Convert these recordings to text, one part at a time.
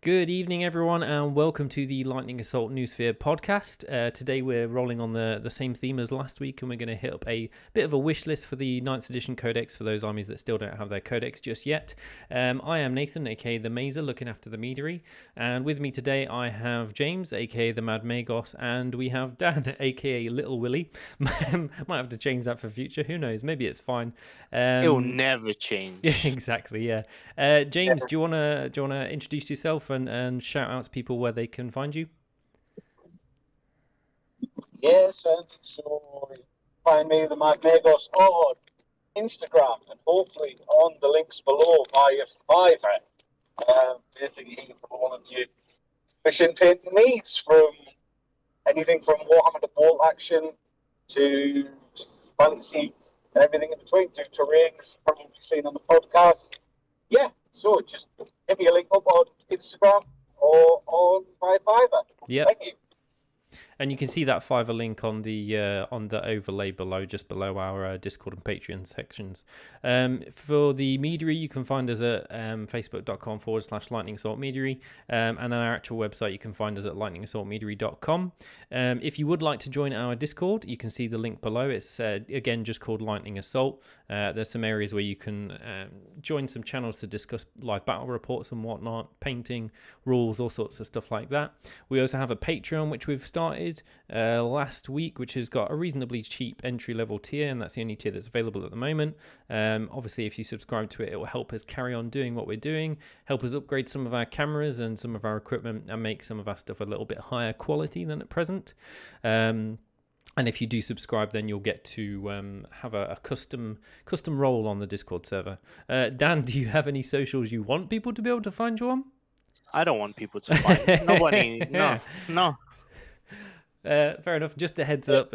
Good evening, everyone, and welcome to the Lightning Assault Noosphere podcast. Today we're rolling on the same theme as last week, and we're going to hit up a bit of a wish list for the 9th edition Codex for those armies that still don't have their Codex just yet. I am Nathan, aka the Mazer, looking after the Meadery, and with me today I have James, aka the Mad Magos, and we have Dan, aka Little Willy. Might have to change that for future. Who knows? Maybe it's fine. It'll never change. Yeah, exactly. Yeah. James, do you wanna introduce yourself and shout out to people where they can find you? Yes, and so find me the Magnagos on Instagram and hopefully on the links below via Fiverr. Basically, for one of your mission painting needs, from anything from Warhammer to bolt action to fantasy and everything in between, to terrains probably seen on the podcast. Yeah, so just hit me a link up on Instagram or on my Fiverr. Yeah. Thank you. And you can see that Fiverr link on the overlay below, just below our Discord and Patreon sections. For the Meadery, you can find us at facebook.com/Lightning Assault Meadery, and on our actual website, you can find us at lightningassaultmeadery.com. If you would like to join our Discord, you can see the link below. It's again just called Lightning Assault. There's some areas where you can join some channels to discuss live battle reports and whatnot, painting, rules, all sorts of stuff like that. We also have a Patreon, which we've started last week, which has got a reasonably cheap entry level tier, and that's the only tier that's available at the moment. Obviously, if you subscribe to it, it will help us carry on doing what we're doing, help us upgrade some of our cameras and some of our equipment, and make some of our stuff a little bit higher quality than at present. And if you do subscribe, then you'll get to have a custom role on the Discord server. Dan, do you have any socials you want people to be able to find you on? I don't want people to find nobody. No. Fair enough. Just a heads up,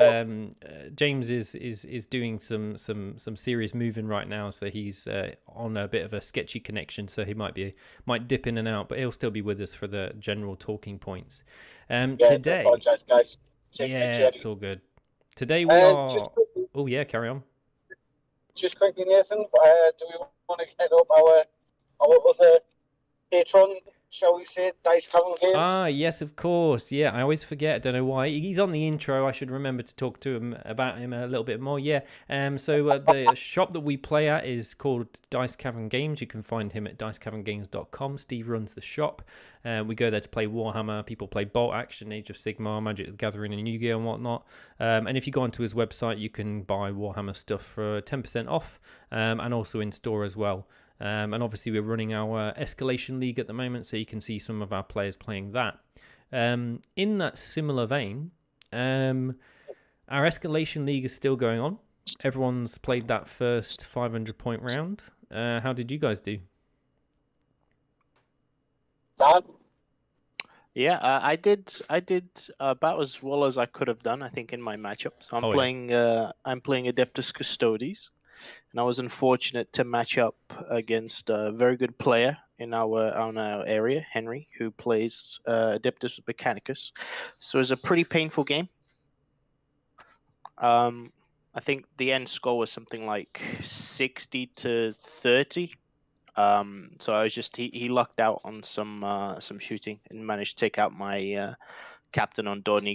James is doing some serious moving right now, so he's on a bit of a sketchy connection, so he might dip in and out, but he'll still be with us for the general talking points. Today, I apologize, guys. it's all good. Today we are. Oh yeah, carry on. Just quickly, Nathan. Do we want to head up our other patron? Shall we say Dice Cavern Games? Ah, yes, of course. Yeah, I always forget. I don't know why. He's on the intro. I should remember to talk to him about him a little bit more. Yeah. So the shop that we play at is called Dice Cavern Games. You can find him at dicecaverngames.com. Steve runs the shop. We go there to play Warhammer. People play Bolt Action, Age of Sigmar, Magic the Gathering, and Yu-Gi-Oh and whatnot. And if you go onto his website, you can buy Warhammer stuff for 10% off, and also in store as well. And obviously we're running our Escalation League at the moment, so you can see some of our players playing that. In that similar vein, our Escalation League is still going on. Everyone's played that first 500-point round. How did you guys do? Dan? Yeah, I did about as well as I could have done, I think, in my matchup. So I'm playing Adeptus Custodes, and I was unfortunate to match up against a very good player in our area, Henry, who plays Adeptus Mechanicus. So it was a pretty painful game. I think the end score was something like 60-30. So I was just he lucked out on some shooting and managed to take out my captain on Dawn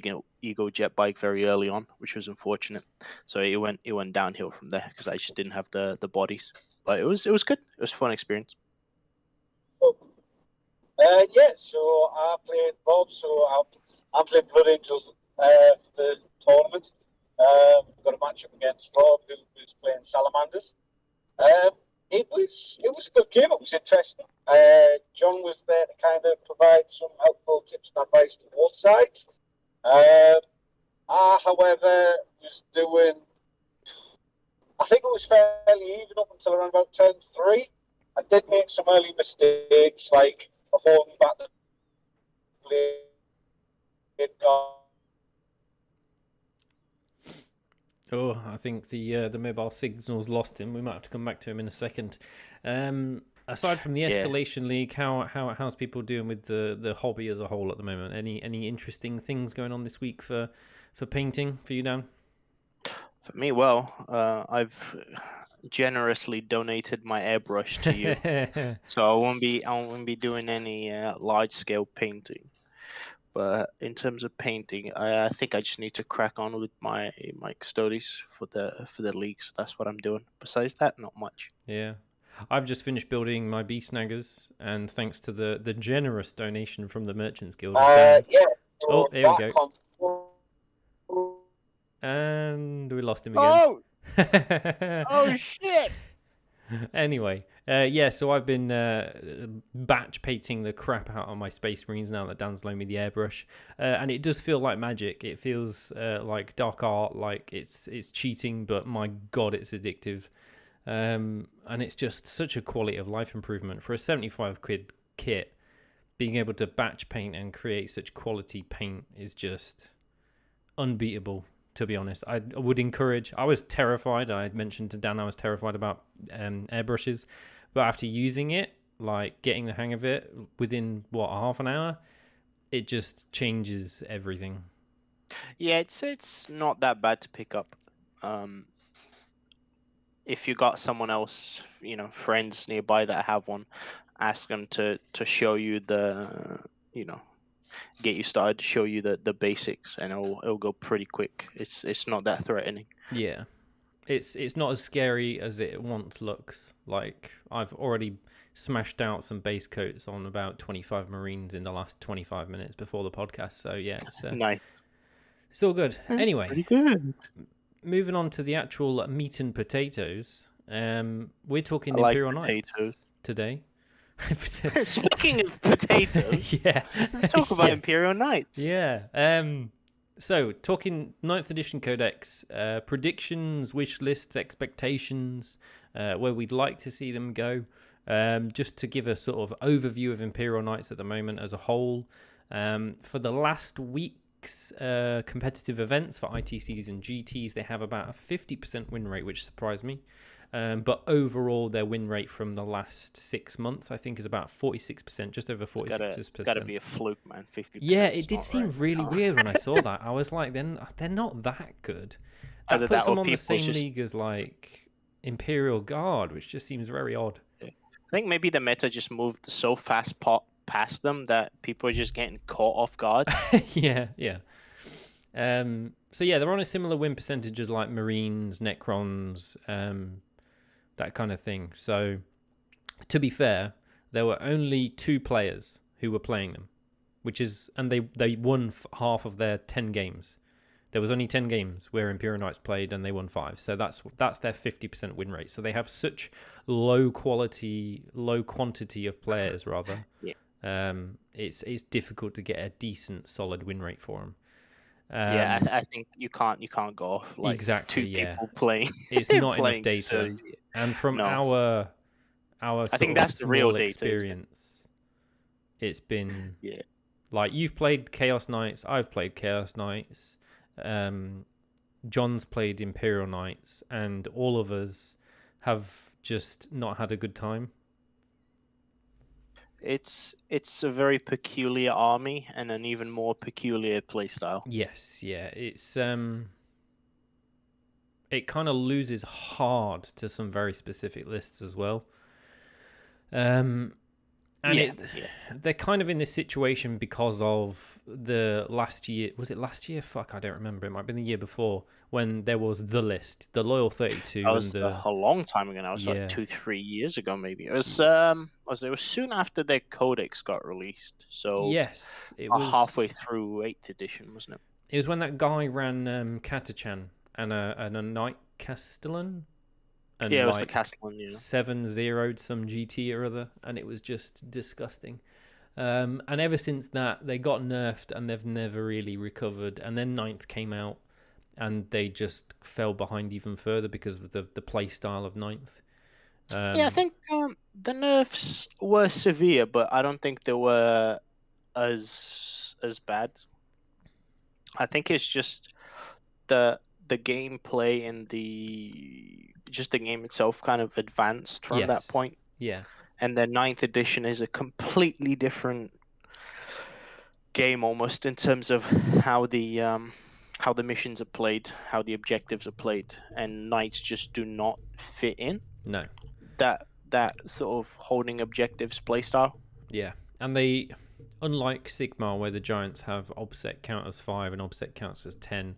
Ego jet bike very early on, which was unfortunate. So it went downhill from there because I just didn't have the bodies. But it was good. It was a fun experience. Yeah, so I played Bob, so I'm playing Blood Angels for the tournament. Got a matchup against Rob, who's playing Salamanders. It was a good game. It was interesting. John was there to kind of provide some helpful tips and advice to both sides. I, however, was doing. I think it was fairly even up until around about turn 3. I did make some early mistakes, like holding back the blade guard. Oh, I think the mobile signal's lost him. We might have to come back to him in a second. Aside from the Escalation League, how's people doing with the hobby as a whole at the moment? Any interesting things going on this week for painting for you, Dan? For me, I've generously donated my airbrush to you, so I won't be doing any large scale painting. But in terms of painting, I think I just need to crack on with my Custodes for the league. So that's what I'm doing. Besides that, not much. Yeah. I've just finished building my bee snaggers, and thanks to the generous donation from the Merchants Guild of Dan. Yeah. Oh, So here we go. go. And we lost him again. Oh shit! Anyway, so I've been batch painting the crap out of my Space Marines now that Dan's loaned me the airbrush, and it does feel like magic. It feels like dark art, like it's cheating, but my god, it's addictive. And it's just such a quality of life improvement for a 75 quid kit. Being able to batch paint and create such quality paint is just unbeatable, to be honest. I would encourage. I was terrified. I had mentioned to Dan I was terrified about airbrushes, but after using it, like getting the hang of it within half an hour, it just changes everything. Yeah, it's not that bad to pick up. If you got someone else, friends nearby that have one, ask them to show you get you started, show you the basics, and it'll go pretty quick. It's not that threatening. Yeah, it's not as scary as it once looks. Like I've already smashed out some base coats on about 25 Marines in the last 25 minutes before the podcast. So yeah, it's nice. It's all good. That's anyway, pretty good. Moving on to the actual meat and potatoes. We're talking Imperial Knights today. Speaking of potatoes, yeah, let's talk about Imperial Knights. Yeah. So talking 9th edition Codex, predictions, wish lists, expectations, where we'd like to see them go. Just to give a sort of overview of Imperial Knights at the moment as a whole. For the last week's competitive events for ITCs and GTs, they have about a 50% win rate, which surprised me. But overall, their win rate from the last 6 months, I think, is about 46%, just over 46%. It's got to be a fluke, man. 50%. Yeah, it did seem really weird when I saw that. I was like, they're not that good. That puts them on the same league as like Imperial Guard, which just seems very odd. I think maybe the meta just moved so fast past them that people are just getting caught off guard. yeah. So yeah, they're on a similar win percentage as like Marines, Necrons, that kind of thing. So to be fair, there were only 2 players who were playing them, and they won half of their 10 games. There was only 10 games where Imperial Knights played, and they won 5. So that's their 50% win rate. So they have such low quantity of players, rather. Yeah. It's difficult to get a decent, solid win rate for them. I think you can't go off like exactly, 2 people playing. It's not enough data, and from our I think that's the real experience. It's been like you've played Chaos Knights, I've played Chaos Knights. John's played Imperial Knights, and all of us have just not had a good time. It's a very peculiar army and an even more peculiar playstyle. Yes, yeah. It's it kind of loses hard to some very specific lists as well. They're kind of in this situation because of the last year. Was it last year? Fuck, I don't remember. It might have been the year before when there was the list, the Loyal 32. That was a long time ago now. It was like 2-3 years ago, maybe. It was soon after their Codex got released. So yes, it was halfway through 8th edition, wasn't it? It was when that guy ran Katachan and a Knight Castellan. And it was the Castellan, 7-0'd some GT or other, and it was just disgusting. And ever since that, they got nerfed, and they've never really recovered. And then 9th came out, and they just fell behind even further because of the play style of 9th. I think the nerfs were severe, but I don't think they were as bad. I think it's just the gameplay and the game itself kind of advanced from that point. Yeah. And then 9th edition is a completely different game almost in terms of how the how the missions are played, how the objectives are played, and knights just do not fit in No. that sort of holding objectives playstyle. Yeah, and they, unlike Sigmar, where the giants have obsec count as 5 and obsec counts as 10,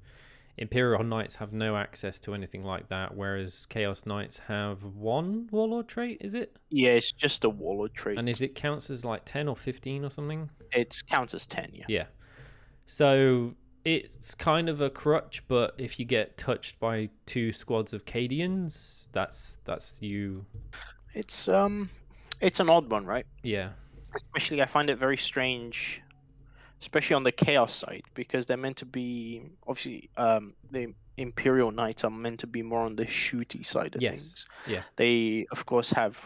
Imperial Knights have no access to anything like that, whereas Chaos Knights have 1 Warlord trait, is it? Yeah, it's just a warlord trait. And is it counts as like 10 or 15 or something? It counts as 10, yeah. Yeah. So it's kind of a crutch, but if you get touched by 2 squads of Cadians, that's you. It's an odd one, right? Yeah. Especially, I find it very strange, especially on the Chaos side, because they're meant to be, obviously, the Imperial Knights are meant to be more on the shooty side of Yes. things. Yeah. They, of course, have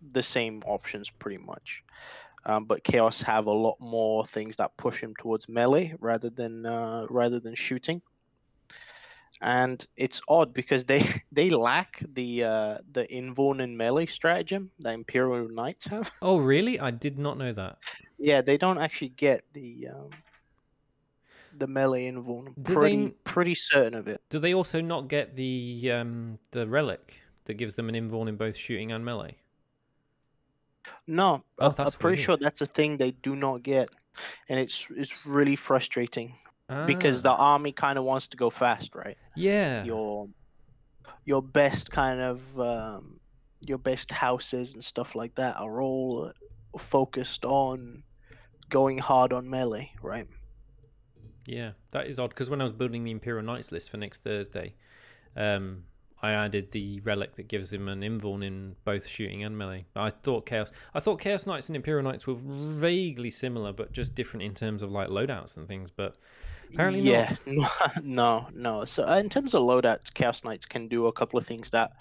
the same options pretty much. But Chaos have a lot more things that push him towards melee rather than shooting. And it's odd because they lack the Invorn and melee stratagem that Imperial Knights have. Oh, really? I did not know that. Yeah, they don't actually get the melee Invorn. I'm Do they- pretty certain of it. Do they also not get the relic that gives them an inborn in both shooting and melee? No, Oh, I'm that's pretty weird. sure that's a thing they do not get, and it's really frustrating because the army kind of wants to go fast, right? Yeah. Your best kind of your best houses and stuff like that are all focused on going hard on melee, right? Yeah, that is odd because when I was building the Imperial Knights list for next Thursday, I added the relic that gives him an invorn in both shooting and melee. I thought Chaos Knights and Imperial Knights were vaguely similar, but just different in terms of like loadouts and things. But apparently not. No. So in terms of loadouts, Chaos Knights can do a couple of things that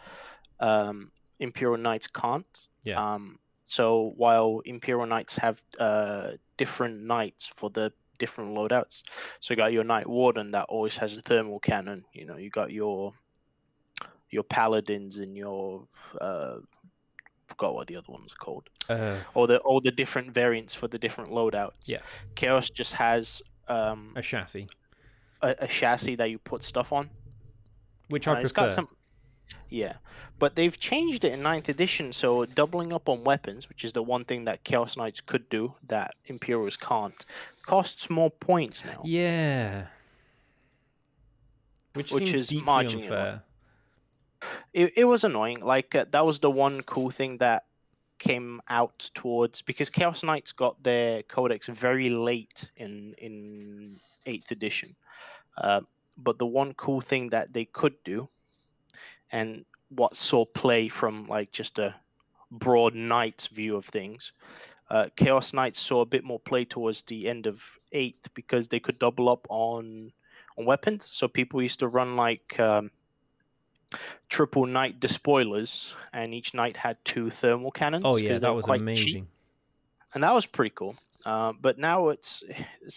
Imperial Knights can't. Yeah. So while Imperial Knights have different knights for the different loadouts, so you got your Knight Warden that always has a thermal cannon. You know, you got your Paladins and your forgot what the other ones are called. All the different variants for the different loadouts. Yeah. Chaos just has a chassis, a chassis that you put stuff on, which I prefer. It's got some. Yeah, but they've changed it in 9th edition, so doubling up on weapons, which is the one thing that Chaos Knights could do that Imperials can't, costs more points now. Yeah. Which seems is deeply marginally unfair. It was annoying. Like that was the one cool thing that came out towards, because Chaos Knights got their Codex very late in 8th edition. But the one cool thing that they could do, and what saw play from like just a broad Knights view of things, Chaos Knights saw a bit more play towards the end of 8th because they could double up on weapons. So people used to run like triple Knight despoilers, and each Knight had 2 thermal cannons. Oh yeah, they that were was quite amazing. Cheap. And that was pretty cool. But now it's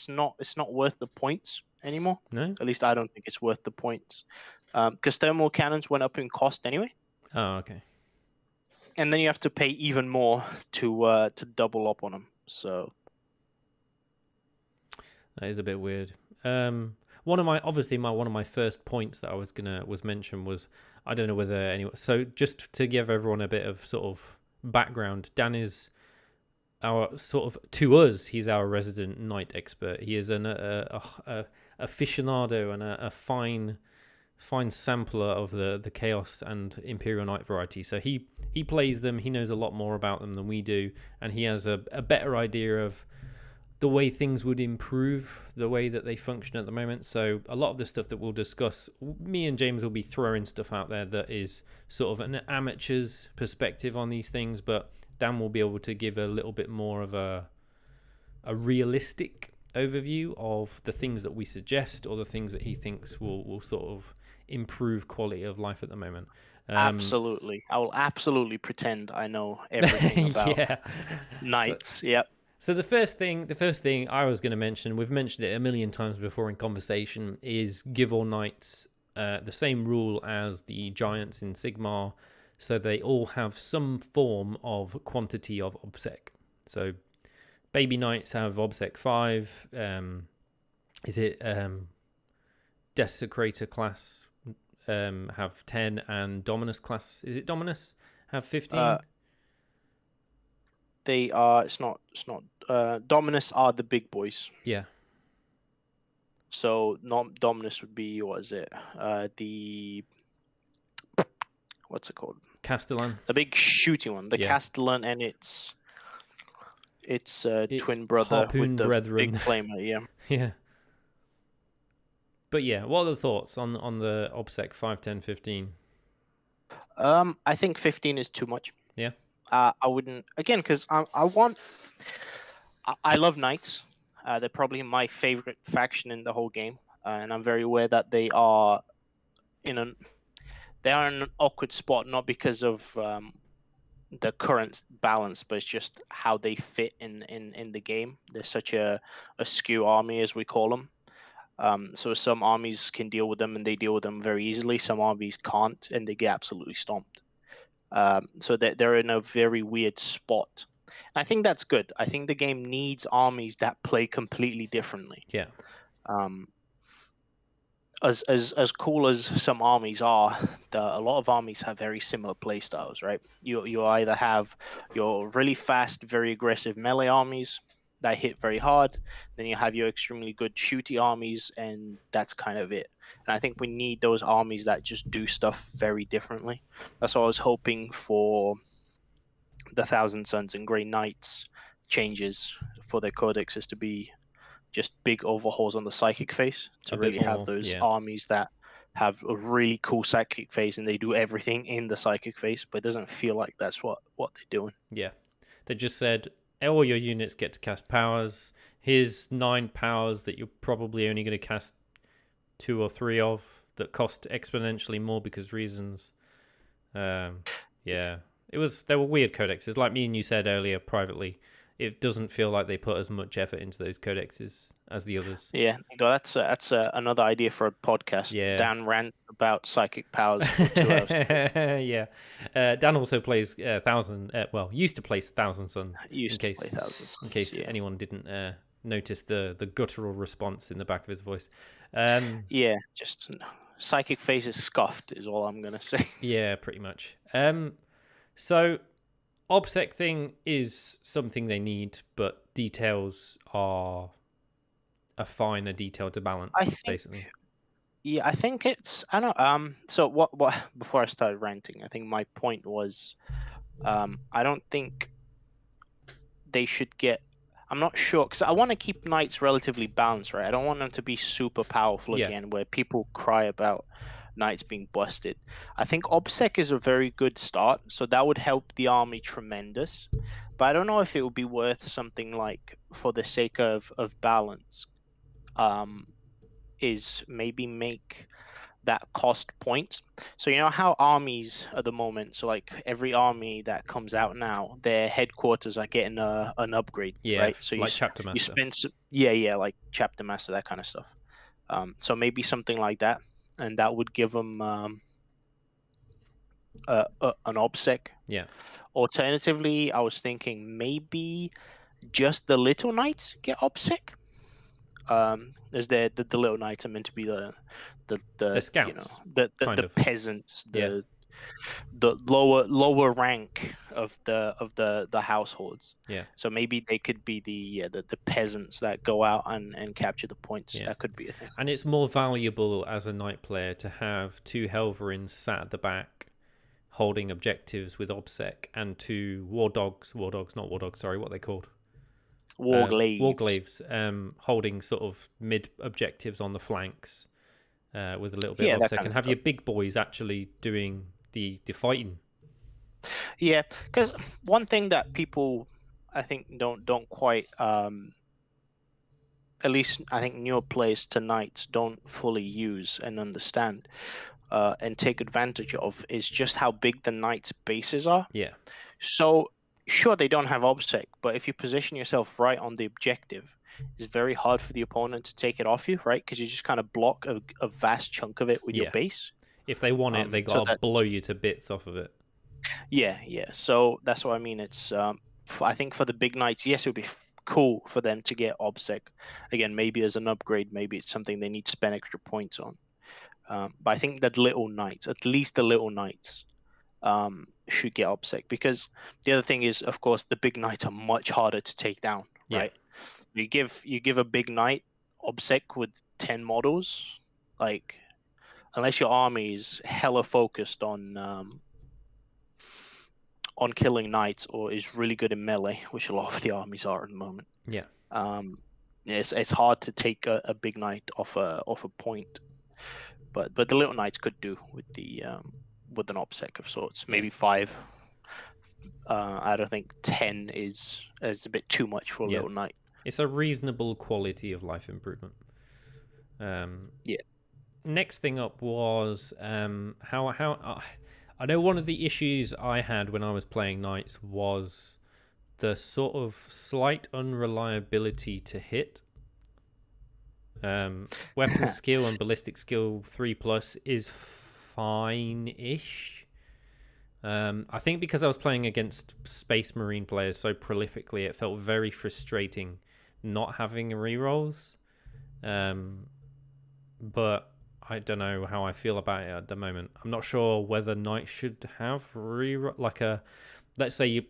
not worth the points anymore. No. At least I don't think it's worth the points, because thermal cannons went up in cost anyway. Oh, okay. And then you have to pay even more to double up on them. So that is a bit weird. One of my first points that I was mention was, I don't know whether anyone. So just to give everyone a bit of sort of background, Dan is our sort of, to us, he's our resident knight expert. He is an aficionado and a fine sampler of the Chaos and Imperial Knight variety. So he plays them. He knows a lot more about them than we do, and he has a better idea of the way things would improve the way that they function at the moment. So a lot of the stuff that we'll discuss, me and James will be throwing stuff out there that is sort of an amateur's perspective on these things, but Dan will be able to give a little bit more of a realistic overview of the things that we suggest or the things that he thinks will sort of improve quality of life at the moment. Absolutely. I will absolutely pretend I know everything about knights. Yep. So the first thing I was going to mention, we've mentioned it a million times before in conversation, is give all knights the same rule as the giants in Sigmar, so they all have some form of quantity of obsec. So baby knights have obsec 5. Is it Desecrator class have 10, and Dominus class, is it Dominus, have 15? They are. It's not. Dominus are the big boys. Yeah. So Dominus would be, what is it? What's it called? Castellan. The big shooting one. The Yeah. Castellan, and its twin brother Harpoon with the brethren. big flamer. Yeah. Yeah. But yeah, what are the thoughts on the OBSEC 5, 10, 15? I think 15 is too much. Yeah. I wouldn't, again, because I love knights. They're probably my favorite faction in the whole game, and I'm very aware that they are in an awkward spot, not because of the current balance, but it's just how they fit in the game. They're such a skew army, as we call them. So some armies can deal with them, and they deal with them very easily. Some armies can't, and they get absolutely stomped. So they're in a very weird spot. And I think that's good. I think the game needs armies that play completely differently. Yeah. As cool as some armies are, a lot of armies have very similar play styles, right? You either have your really fast, very aggressive melee armies that hit very hard, then you have your extremely good shooty armies, and that's kind of it. And I think we need those armies that just do stuff very differently. That's what I was hoping for the Thousand Suns and Grey Knights changes for their Codex, is to be just big overhauls on the psychic phase, to really have those armies that have a really cool psychic phase and they do everything in the psychic phase, but it doesn't feel like that's what they're doing. Yeah. They just said, all your units get to cast powers. Here's 9 powers that you're probably only going to cast 2 or 3 of that cost exponentially more because reasons. Yeah. They were weird codexes. Like me and you said earlier privately, it doesn't feel like they put as much effort into those codexes as the others. Yeah, that's another idea for a podcast. Yeah. Dan rant about psychic powers for 2 hours. Yeah. Dan also plays used to play Thousand Suns. Used to play Thousand Suns. In case anyone didn't notice the guttural response in the back of his voice. Yeah, just psychic phase is scuffed is all I'm going to say. Yeah, pretty much. So OBSEC thing is something they need, but details are a finer detail to balance, basically. Yeah, I think it's, I don't know. So what before I started ranting, I think my point was, I don't think they should get, I'm not sure, because I want to keep knights relatively balanced, right? I don't want them to be super powerful again, where people cry about knights being busted. I think OBSEC is a very good start, so that would help the army tremendous. But I don't know if it would be worth something like, for the sake of balance, is maybe make that cost points. So you know how armies at the moment, so like every army that comes out now, their headquarters are getting an upgrade, right? So like Chapter Master. You spend like Chapter Master, that kind of stuff. So maybe something like that, and that would give them an OBSEC. Yeah. Alternatively, I was thinking maybe just the little knights get OBSEC. As the little knights are meant to be the scouts, you know, the peasants, the lower rank of the households. Yeah. So maybe they could be the peasants that go out and capture the points. Yeah. That could be a thing. And it's more valuable as a knight player to have 2 Helverins sat at the back holding objectives with OBSEC, and 2 what are they called? Warglaives, holding sort of mid objectives on the flanks with a little bit of OBSEC, and have your big boys actually doing the fighting. Yeah, because one thing that people, I think, don't quite, at least I think newer players to knights don't fully use and understand and take advantage of, is just how big the knights' bases are. Yeah. So sure, they don't have OBSEC, but if you position yourself right on the objective, it's very hard for the opponent to take it off you, right? Because you just kind of block a vast chunk of it with your base. If they want it, they got to blow you to bits off of it. Yeah. So that's what I mean. It's I think for the big knights, yes, it would be cool for them to get OBSEC. Again, maybe as an upgrade, maybe it's something they need to spend extra points on. But I think that little knights, at least the little knights, should get obsec, because the other thing is, of course, the big knights are much harder to take down, Yeah. right? You give a big knight obsec with 10 models, like, unless your army is hella focused on killing knights, or is really good in melee, which a lot of the armies are at the moment. Yeah. It's hard to take a big knight off a point, but the little knights could do with an obsec of sorts. Maybe 5. I don't think 10 is a bit too much for a little knight. It's a reasonable quality of life improvement. Yeah. Next thing up was how I know one of the issues I had when I was playing knights was the sort of slight unreliability to hit. Weapon skill and ballistic skill 3+ is fine-ish. I think because I was playing against Space Marine players so prolifically, it felt very frustrating not having rerolls. But I don't know how I feel about it at the moment. I'm not sure whether knights should have reroll, like a, let's say you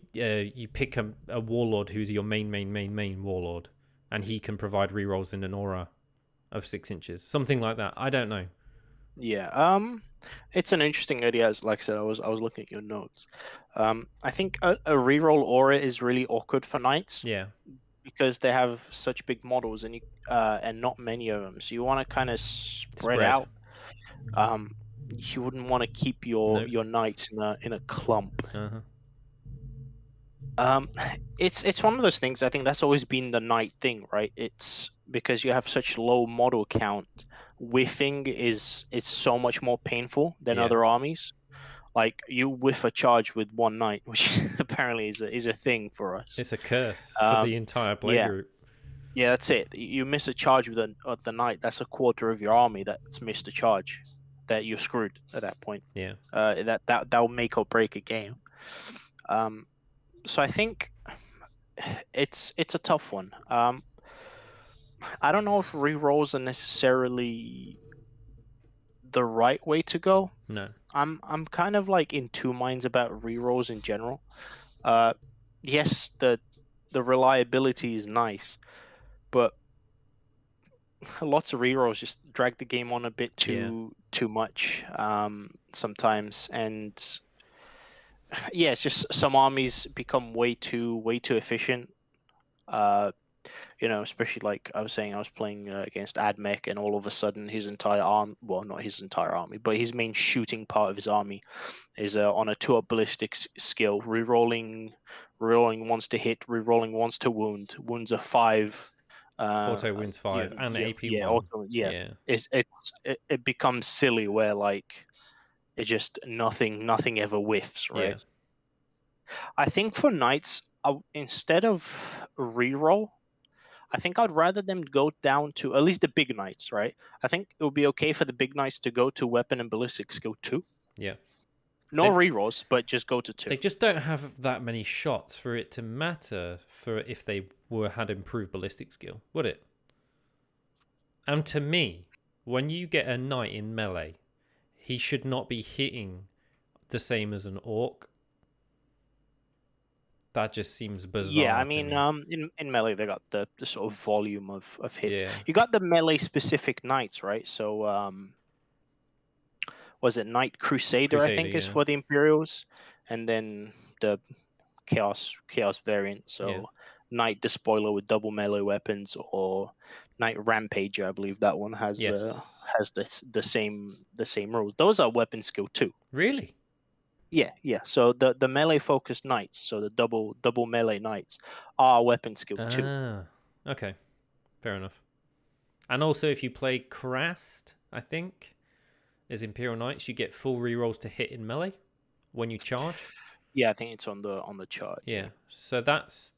pick a warlord who's your main warlord, and he can provide rerolls in an aura of 6 inches, something like that. I don't know. Yeah. It's an interesting idea. As like I said, I was looking at your notes. I think a reroll aura is really awkward for knights. Yeah. Because they have such big models, and not many of them, so you want to kind of spread out. You wouldn't want to keep your knights in a clump. It's one of those things. I think that's always been the knight thing, right? It's because you have such low model count. Whiffing is so much more painful than other armies. Like, you whiff a charge with one knight, which apparently is a thing for us. It's a curse for the entire play group. Yeah, that's it. You miss a charge with the knight, that's a quarter of your army that's missed a charge. That you're screwed at that point. Yeah. That will make or break a game. So I think it's a tough one. I don't know if rerolls are necessarily the right way to go. No. I'm kind of like in two minds about rerolls in general. Yes, the reliability is nice, but lots of rerolls just drag the game on a bit too much sometimes, and it's just some armies become way too efficient. Especially like I was saying, I was playing against Admech, and all of a sudden his entire not his entire army, but his main shooting part of his army is on a 2-up ballistics skill, rerolling once to hit, rerolling once to wound. Wounds are 5. Auto wins 5 and AP 1. It becomes silly where like it just nothing ever whiffs, right? Yeah. I think for knights, instead of reroll, I think I'd rather them go down to at least the big knights, right? I think it would be okay for the big knights to go to weapon and ballistic skill 2. Yeah. No rerolls, but just go to 2. They just don't have that many shots for it to matter for if they had improved ballistic skill, would it? And to me, when you get a knight in melee, he should not be hitting the same as an orc. That just seems bizarre. Yeah, I mean, in melee they got the sort of volume of hits. Yeah. You got the melee specific knights, right? So was it Knight Crusader, I think, is for the Imperials, and then the Chaos variant. So Knight Despoiler with double melee weapons, or Knight Rampager, I believe that one has the same rules. Those are weapon skill 2. Really? Yeah. So the melee focused knights, so the double melee knights, are weapon skill 2. Ah, okay, fair enough. And also, if you play Krast, I think, as Imperial Knights, you get full rerolls to hit in melee when you charge. Yeah, I think it's on the charge. Yeah. So that's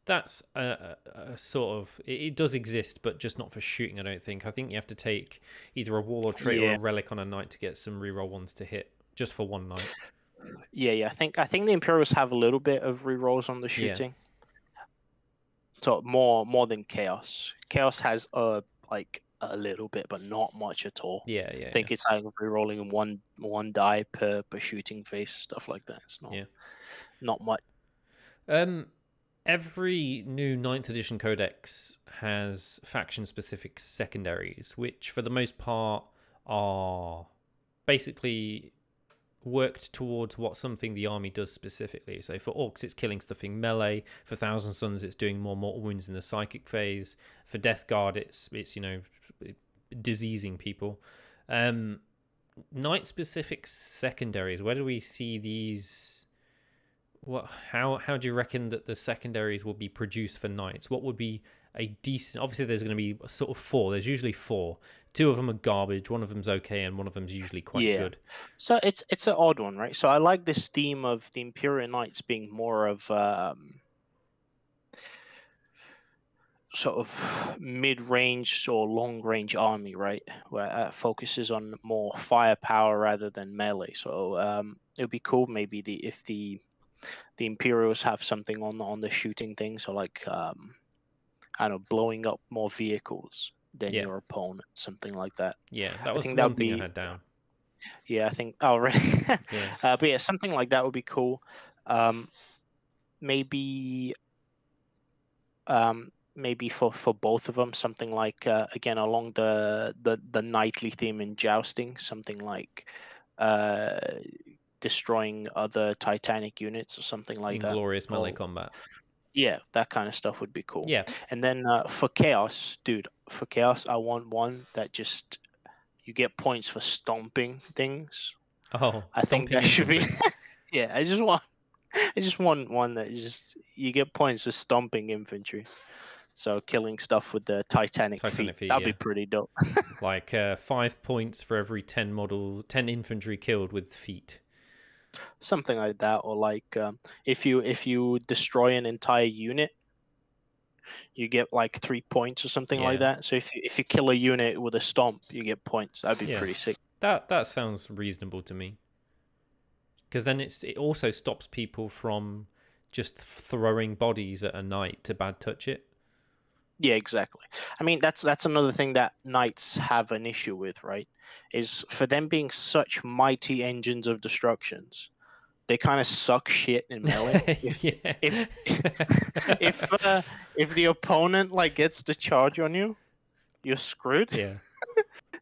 a sort of, it does exist, but just not for shooting. I don't think. I think you have to take either a warlord trait or a relic on a knight to get some reroll ones to hit, just for one knight. Yeah. I think the Imperials have a little bit of rerolls on the shooting. So more than Chaos. Chaos has like a little bit, but not much at all. Yeah, I think it's like re-rolling one die per shooting phase, stuff like that. It's not much. Every new 9th edition codex has faction-specific secondaries, which for the most part are basically worked towards what something the army does specifically. So for orcs, it's killing stuff in melee. For Thousand Suns, it's doing more mortal wounds in the psychic phase. For Death Guard, it's diseasing people. Knight specific secondaries. Where do we see these? How do you reckon that the secondaries will be produced for knights? What would be a decent? Obviously, there's going to be sort of 4. There's usually 4. 2 of them are garbage. 1 of them's okay, and 1 of them's usually quite good. So it's an odd one, right? So I like this theme of the Imperial Knights being more of sort of mid-range or long-range army, right? Where it focuses on more firepower rather than melee. So it would be cool maybe if the Imperials have something on the shooting thing. So like I don't know, blowing up more vehicles than your opponent, something like that. Yeah, that was one thing I had down. Yeah, I think. Oh, really? Yeah. But yeah, something like that would be cool. Maybe for both of them, something like again along the knightly theme in jousting, something like destroying other Titanic units or something like that. Inglorious melee combat. Yeah, that kind of stuff would be cool. Yeah. And then for chaos, I want one that just you get points for stomping things. Oh, I think that should be. Yeah, I just want one that you get points for stomping infantry. So killing stuff with the Titanic feet. That'd be pretty dope. Like 5 points for every 10 infantry killed with feet. Something like that, or like if you destroy an entire unit, you get like 3 points or something like that. So if you kill a unit with a stomp, you get points. That'd be pretty sick. That sounds reasonable to me. Because then it also stops people from just throwing bodies at a knight to bad touch it. Yeah, exactly. I mean, that's another thing that knights have an issue with, right? Is for them being such mighty engines of destructions, they kind of suck shit in melee. If the opponent like gets the charge on you, you're screwed. Yeah.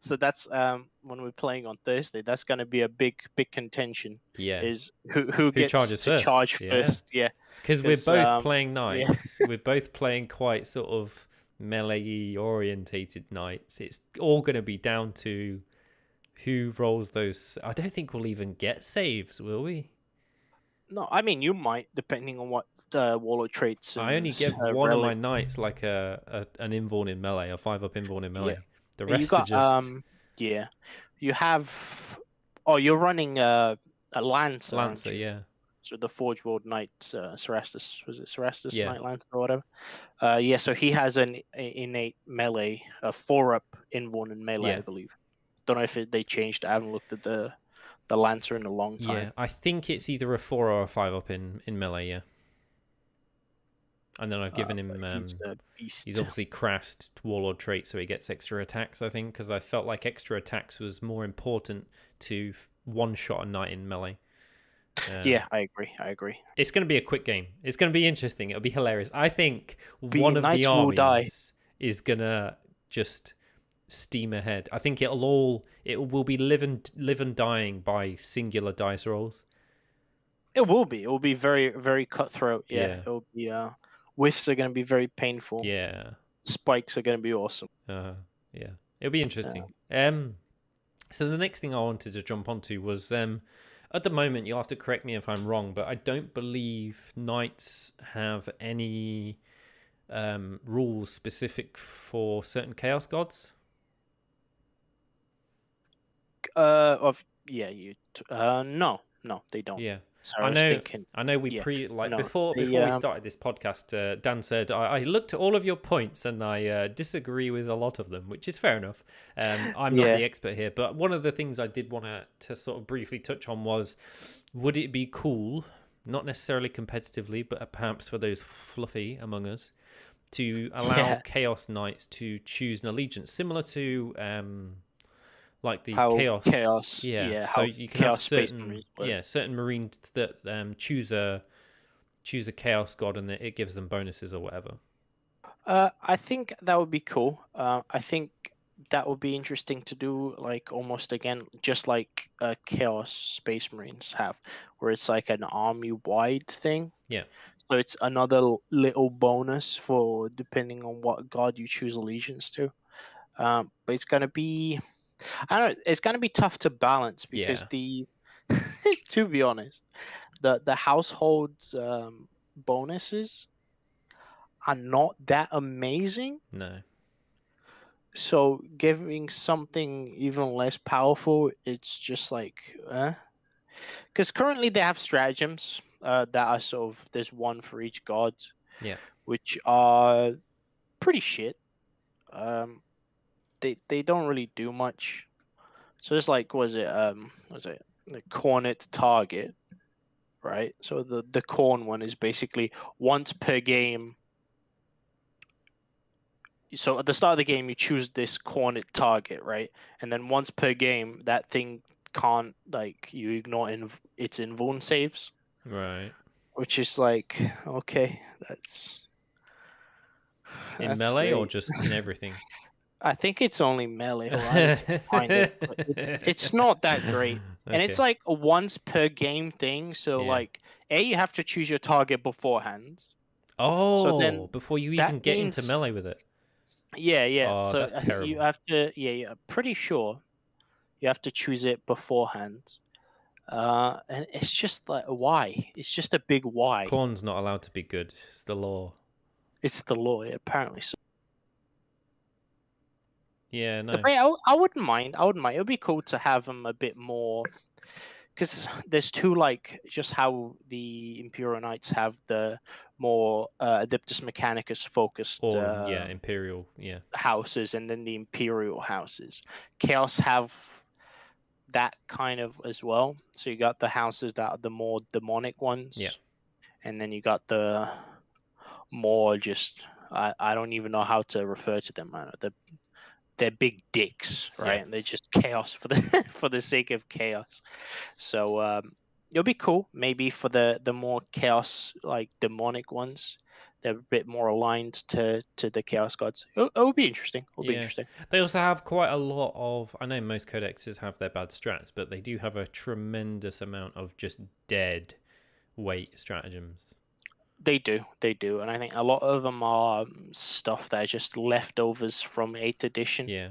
So that's when we're playing on Thursday. That's going to be a big contention. Yeah. Is who gets charges to charge first? Yeah. Because we're both playing knights. We're both playing quite sort of melee orientated knights. It's all going to be down to who rolls those. I don't think we'll even get saves, will we? No, I mean you might, depending on what warlord traits. I only give one of my knights like an inborn in melee, a 5-up inborn in melee. The rest are just you have. Oh, you're running a Lancer. Lancer, yeah. So the Forge World Knight, Cerastus, was it Cerastus Yeah. Knight Lancer or whatever? Yeah, so he has an innate melee, a 4-up inborn in melee, I believe. Don't know if they changed. I haven't looked at the Lancer in a long time. Yeah, I think it's either a 4 or a 5-up in melee, yeah. And then I've given him. He's obviously crafted Warlord trait, so he gets extra attacks. I think because I felt like extra attacks was more important to one-shot a knight in melee. Yeah, I agree. It's going to be a quick game. It's going to be interesting. It'll be hilarious. I think one of the armies is going to just steam ahead. I think it will be live and dying by singular dice rolls. It will be. It will be very, very cutthroat. Yeah. It will be. Whiffs are going to be very painful. Yeah. Spikes are going to be awesome. Yeah. It'll be interesting. So the next thing I wanted to jump onto was at the moment, you'll have to correct me if I'm wrong, but I don't believe knights have any rules specific for certain chaos gods. No, they don't. Yeah. So I know. Before we started this podcast, Dan said I looked at all of your points and I disagree with a lot of them, which is fair enough. I'm not the expert here, but one of the things I did want to sort of briefly touch on was, would it be cool not necessarily competitively, but perhaps for those fluffy among us, to allow Yeah. Chaos Knights to choose an allegiance, similar to like the How Chaos. Yeah, yeah, so how you can have Chaos Space certain Marines work. certain Marines that choose a Chaos God, and it gives them bonuses or whatever. I think that would be cool. I think that would be interesting to do, like almost again, just like Chaos Space Marines have, where it's like an army-wide thing. Yeah. So it's another little bonus for depending on what god you choose allegiance to. But it's gonna be, I don't know, it's gonna be tough to balance because Yeah. to be honest, the household's bonuses are not that amazing. No. So giving something even less powerful, it's just like, because currently they have stratagems that are sort of, there's one for each god, Yeah. which are pretty shit. They don't really do much. So it's like, was it the cornet target, right? So the corn one is basically once per game. So at the start of the game, you choose this cornet target, right? And then once per game, that thing can't, like, you ignore its invuln saves, Right. which is like, okay, In that's melee or great. just in everything? I think it's only melee. Hold on, I need to find it. But it's not that great. And it's Okay. like a once per game thing. So Yeah. like, you have to choose your target beforehand. So Oh, then before you even that get into means, melee with it. yeah. Oh, So that's I think you terrible. have to, yeah, pretty sure you have to choose it beforehand. And it's just like, why? It's just a big why. Corn's not allowed to be good. It's the law. It's the law, apparently. So Yeah, the no. way I wouldn't mind. I wouldn't mind. It would be cool to have them a bit more, because there's two, like, just how the Imperial Knights have the more Adeptus Mechanicus focused Or, yeah, Imperial. Yeah. houses, and then the Imperial houses. Chaos have that kind of as well. So you got the houses that are the more demonic ones. Yeah. And then you got the more just, I don't even know how to refer to them. They're big dicks, right? Yeah. And they're just chaos for the for the sake of chaos. So it'll be cool, maybe for the more chaos, like demonic ones. They're a bit more aligned to the chaos gods. It'll be interesting. It'll be Yeah. interesting. They also have quite a lot of. I know most codexes have their bad strats, but they do have a tremendous amount of just dead weight stratagems. They do, and I think a lot of them are stuff that are just leftovers from 8th edition. Yeah.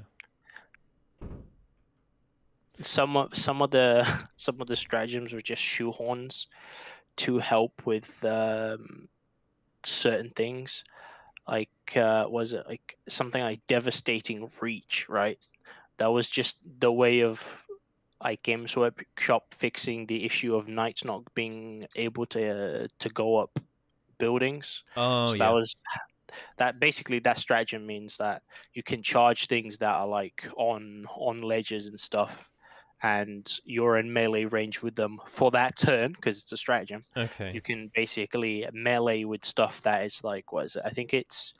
Some of the some of the stratagems were just shoehorns to help with certain things. Like was it like something like devastating reach, right? That was just the way of, like, Games Workshop fixing the issue of knights not being able to go up buildings. Oh, So yeah. that basically, that stratagem means that you can charge things that are like on ledges and stuff, and you're in melee range with them for that turn because it's a stratagem. Okay. You can basically melee with stuff that is like, what is it? I think it's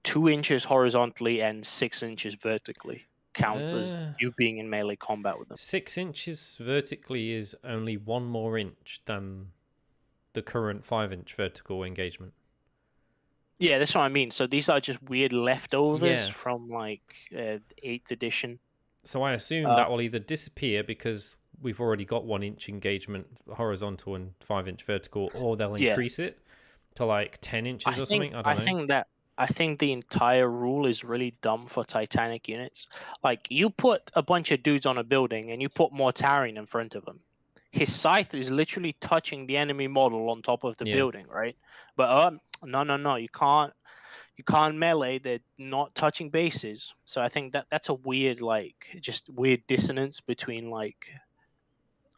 2 inches horizontally and 6 inches vertically counts as you being in melee combat with them. 6 inches vertically is only 1 more inch than the current 5-inch vertical engagement. Yeah, that's what I mean. So these are just weird leftovers Yeah. from like 8th edition. So I assume that will either disappear because we've already got 1 inch engagement horizontal and 5-inch vertical, or they'll increase it to like 10 inches or something. I don't know. I think the entire rule is really dumb for Titanic units. Like, you put a bunch of dudes on a building and you put Mortarion in front of them. His scythe is literally touching the enemy model on top of the Yeah. building, right? But no, you can't melee. They're not touching bases. So I think that's a weird, like, just weird dissonance between like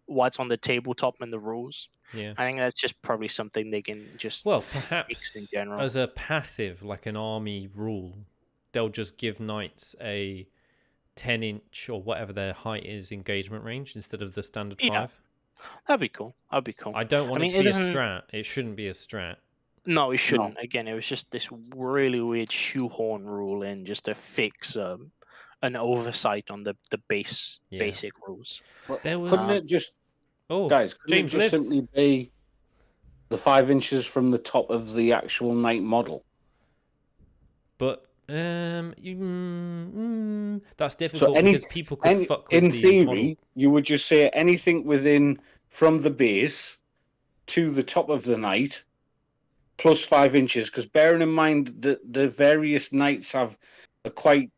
what's on the tabletop and the rules. Yeah. I think that's just probably something they can just Well, fix in perhaps general. as a passive, like an army rule, they'll just give knights a 10-inch or whatever their height is engagement range instead of the standard 5. That'd be cool. That'd be cool. I don't want I mean, it to it be a doesn't. strat. It shouldn't be a strat. No, it No. shouldn't. Again, it was just this really weird shoehorn rule in just to fix an oversight on the Yeah. basic rules. But There couldn't was it just, oh guys? Couldn't it James just lives. simply be the 5 inches from the top of the actual knight model? But that's So difficult because people could fuck with in the theory, model. you would just say anything within from the base to the top of the knight plus 5 inches. Because bearing in mind that the various knights have quite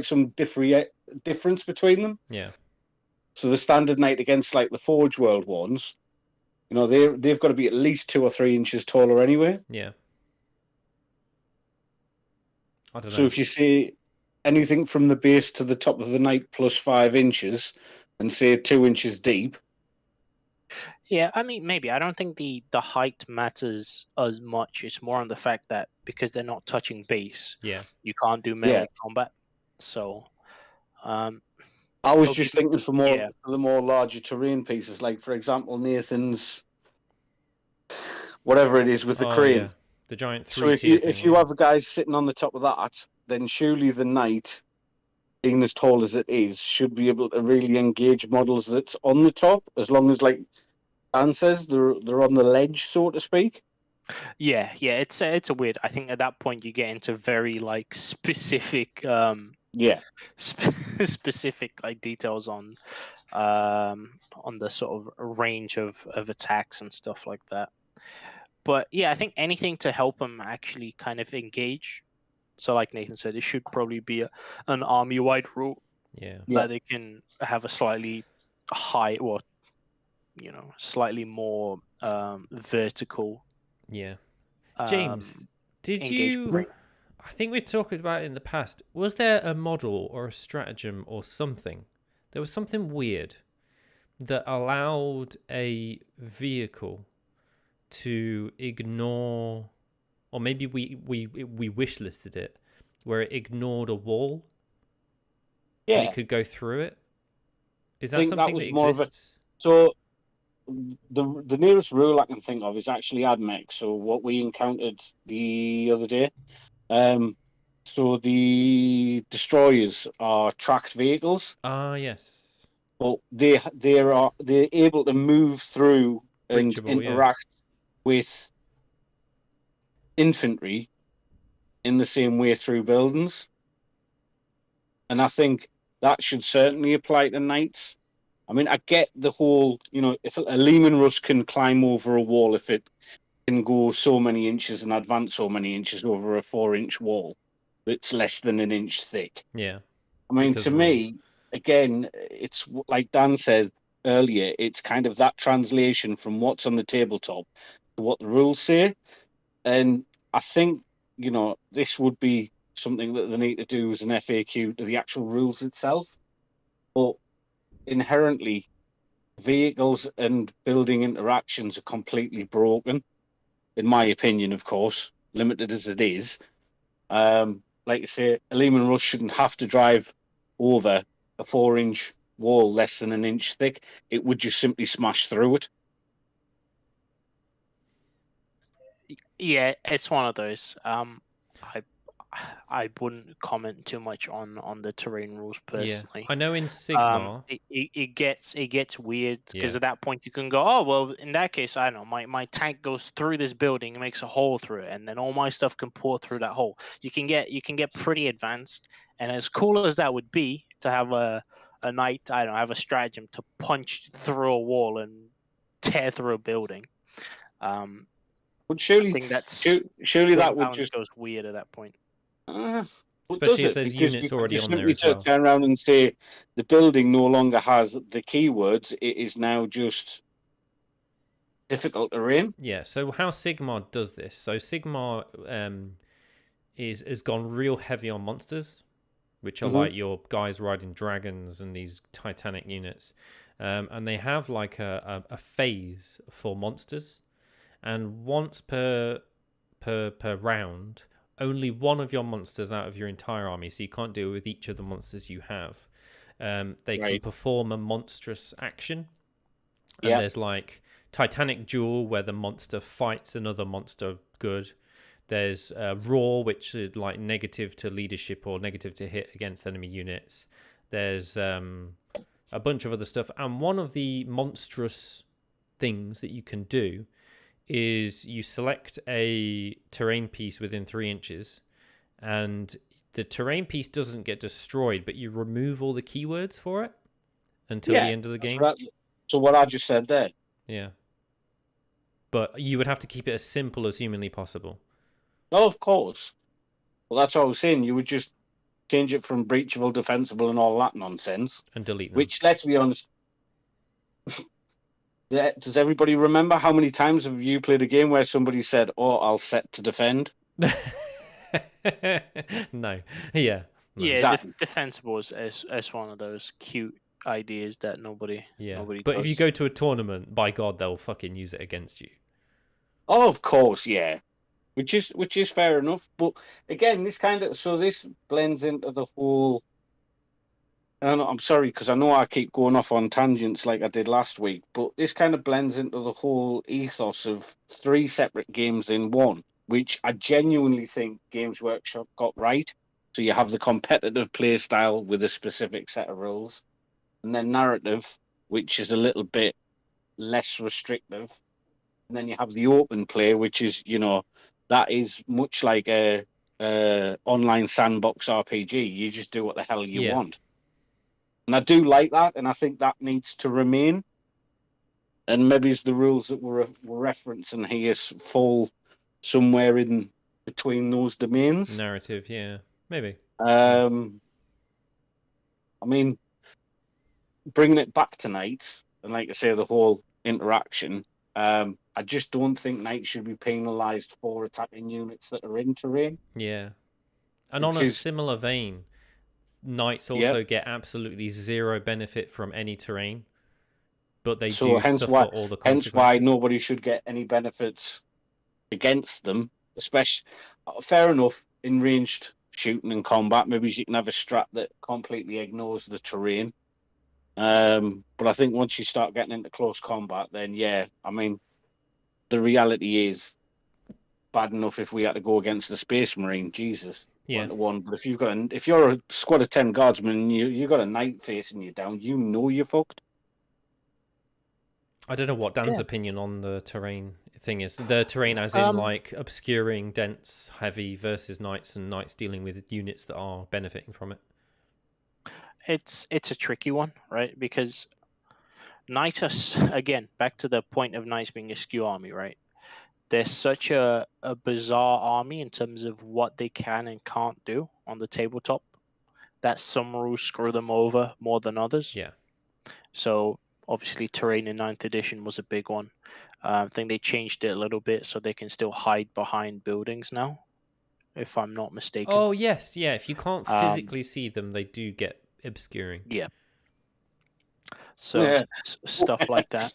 some difference between them. Yeah. So the standard knight against like the Forge World ones, you know, they've got to be at least 2 or 3 inches taller anyway. Yeah. I don't know. So if you say anything from the base to the top of the knight plus 5 inches and say 2 inches deep. Yeah, I mean, maybe. I don't think the height matters as much. It's more on the fact that because they're not touching base, Yeah. you can't do melee combat. So, I was so just people- thinking for the more larger terrain pieces, like for example Nathan's whatever it is with the crane. Yeah. The giant So if you have a guy sitting on the top of that, then surely the knight, being as tall as it is, should be able to really engage models that's on the top, as long as, like Dan says, they're on the ledge, so to speak. yeah, it's a weird. I think at that point you get into very like specific specific like details on the sort of range of attacks and stuff like that. But yeah, I think anything to help them actually kind of engage. So like Nathan said, it should probably be an army-wide rule that they can have a slightly high or slightly more vertical. Yeah. James, did engagement you? rate. I think we've talked about it in the past. Was there a model or a stratagem or something? There was something weird that allowed a vehicle to ignore, or maybe we wishlisted it, where it ignored a wall. Yeah, and it could go through it. Is that think something that was that more exists? so the nearest rule I can think of is actually AdMech. So what we encountered the other day. So the destroyers are tracked vehicles. Ah, yes. But they're able to move through and Reachable, interact with infantry in the same way through buildings. And I think that should certainly apply to knights. I mean, I get the whole, if a Lehman Russ can climb over a wall, if it can go so many inches and advance so many inches over a 4-inch wall that's less than an inch thick. Yeah. I mean, Because to rules. me, again, it's like Dan said earlier, it's kind of that translation from what's on the tabletop to what the rules say. And I think, this would be something that they need to do as an FAQ to the actual rules itself. But inherently, vehicles and building interactions are completely broken, in my opinion, of course, limited as it is. Like I say, a Lehman Russ shouldn't have to drive over a 4-inch wall less than an inch thick. It would just simply smash through it. Yeah, it's one of those. I wouldn't comment too much on the terrain rules personally. Yeah. I know in Sigmar, it gets weird because at that point you can go, oh well, in that case, I don't know, my tank goes through this building and makes a hole through it, and then all my stuff can pour through that hole. You can get pretty advanced, and as cool as that would be to have a knight, I don't know, have a stratagem to punch through a wall and tear through a building. But surely, I think surely that would just goes weird at that point. especially if there's units already on there as well. Turn around and say the building no longer has the keywords; it is now just difficult to aim. Yeah. So how Sigmar does this? So Sigmar has gone real heavy on monsters, which are like your guys riding dragons and these titanic units, and they have like a phase for monsters, and once per round, only one of your monsters out of your entire army, so you can't deal with each of the monsters you have, They can Right. perform a monstrous action. And Yeah. there's like Titanic Duel, where the monster fights another monster good. There's Roar, which is like negative to leadership or negative to hit against enemy units. There's a bunch of other stuff. And one of the monstrous things that you can do is you select a terrain piece within 3 inches, and the terrain piece doesn't get destroyed, but you remove all the keywords for it until the end of the game. So what I just said there. Yeah. But you would have to keep it as simple as humanly possible. Oh, of course. Well, that's what I was saying. You would just change it from breachable, defensible, and all that nonsense. And delete them. Which, let's be honest, does everybody remember how many times have you played a game where somebody said, "Oh, I'll set to defend"? No. Yeah. No. Yeah, Exactly. defensible is one of those cute ideas that nobody But does. if you go to a tournament, by God, they'll fucking use it against you. Oh, of course, yeah. Which is fair enough. But again, this blends into the whole. And I'm sorry because I know I keep going off on tangents like I did last week, but this kind of blends into the whole ethos of 3 separate games in one, which I genuinely think Games Workshop got right. So you have the competitive play style with a specific set of rules, and then narrative, which is a little bit less restrictive. And then you have the open play, which is, that is much like a online sandbox RPG. You just do what the hell you want. And I do like that, and I think that needs to remain. And maybe it's the rules that we're referencing here fall somewhere in between those domains. Narrative, yeah. Maybe. I mean, bringing it back to knights, and like I say, the whole interaction, I just don't think knights should be penalised for attacking units that are in terrain. Yeah. And on a similar vein, knights also get absolutely zero benefit from any terrain, but they do suffer all the consequences. Hence why nobody should get any benefits against them, especially, fair enough, in ranged shooting and combat. Maybe you can have a strat that completely ignores the terrain. But I think once you start getting into close combat, then yeah, I mean, the reality is bad enough if we had to go against the Space Marine, Jesus. Yeah. 1-1. But if you're a squad of 10 guardsmen and you got a knight facing you down, you're fucked. I don't know what Dan's opinion on the terrain thing is. The terrain as in like obscuring, dense, heavy versus knights, and knights dealing with units that are benefiting from it. It's a tricky one, right? Because knights are, again, back to the point of knights being a skew army, right? They're such a bizarre army in terms of what they can and can't do on the tabletop that some rules screw them over more than others. Yeah. So obviously terrain in 9th edition was a big one. I think they changed it a little bit so they can still hide behind buildings now, if I'm not mistaken. Oh, yes. Yeah. If you can't physically see them, they do get obscuring. Yeah. So stuff like that.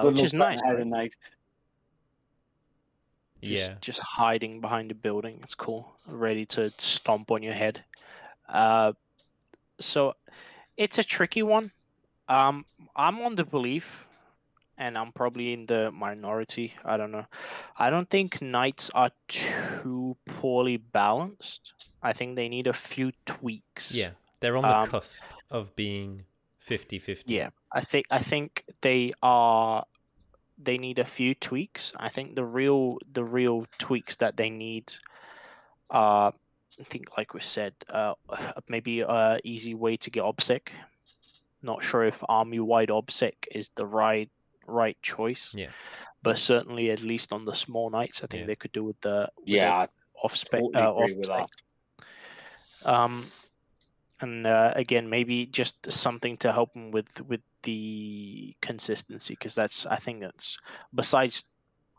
Which is nice. Right? Just hiding behind a building. It's cool. Ready to stomp on your head. So it's a tricky one. I'm on the belief, and I'm probably in the minority. I don't know. I don't think knights are too poorly balanced. I think they need a few tweaks. Yeah, they're on the cusp of being 50-50. Yeah, I think they are. They need a few tweaks. I think the real tweaks that they need are, I think, like we said, maybe a easy way to get OBSEC. Not sure if army-wide OBSEC is the right choice. Yeah. But certainly, at least on the small knights, I think they could do with the off-spec. Totally agree with that. And again, maybe just something to help them with the consistency, because I think that's, besides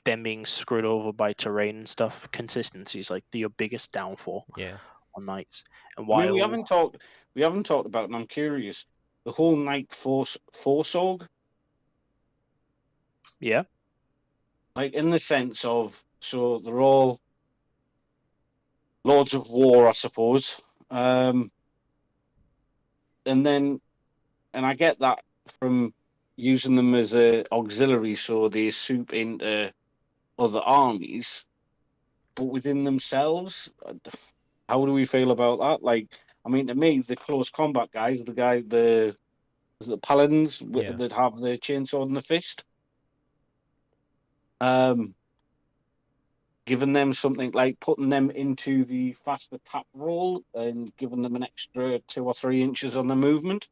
them being screwed over by terrain and stuff, consistency is like your biggest downfall. Yeah. On knights. And why we haven't talked about, and I'm curious, the whole knight force org. Yeah. Like in the sense of, so they're all lords of war, I suppose. and I get that from using them as a auxiliary, so they soup into other armies, but within themselves, how do we feel about that? Like, I mean, to me, the close combat guys, the paladins that have the chainsaw and the fist, giving them something like putting them into the fast attack role and giving them an extra 2 or 3 inches on the movement.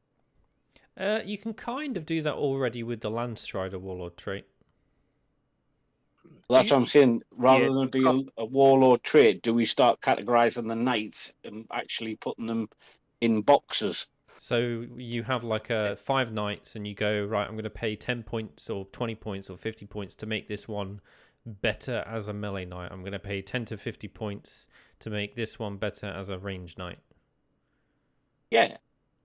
You can kind of do that already with the Landstrider Warlord trait. That's what I'm saying. Rather than be a warlord trait, do we start categorizing the knights and actually putting them in boxes? So you have like 5 knights, and you go, right, I'm going to pay 10 points or 20 points or 50 points to make this one better as a melee knight. I'm going to pay 10 to 50 points to make this one better as a ranged knight. Yeah.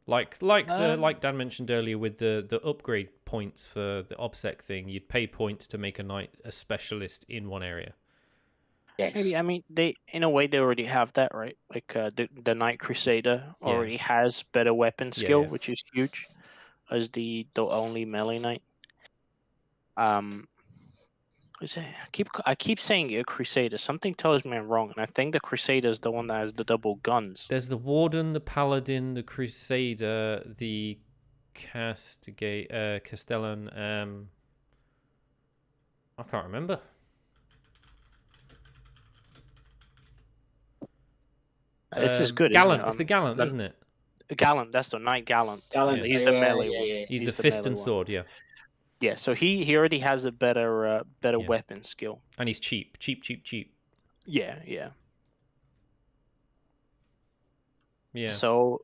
Like Dan mentioned earlier with the upgrade points for the OBSEC thing, you'd pay points to make a knight a specialist in one area. Yes. Maybe, I mean, they in a way they already have that, right? Like the Knight Crusader already has better weapon skill, which is huge, as the only melee knight. I keep saying a Crusader. Something tells me I'm wrong, and I think the Crusader is the one that has the double guns. There's the Warden, the Paladin, the Crusader, the Castellan. I can't remember. This is good. Gallant. Isn't it? It's the Gallant, isn't it? Gallant. That's the Knight Gallant. He's the melee one. He's the fist and sword. Yeah. Yeah. So he already has a better weapon skill. And he's cheap. Yeah. Yeah. So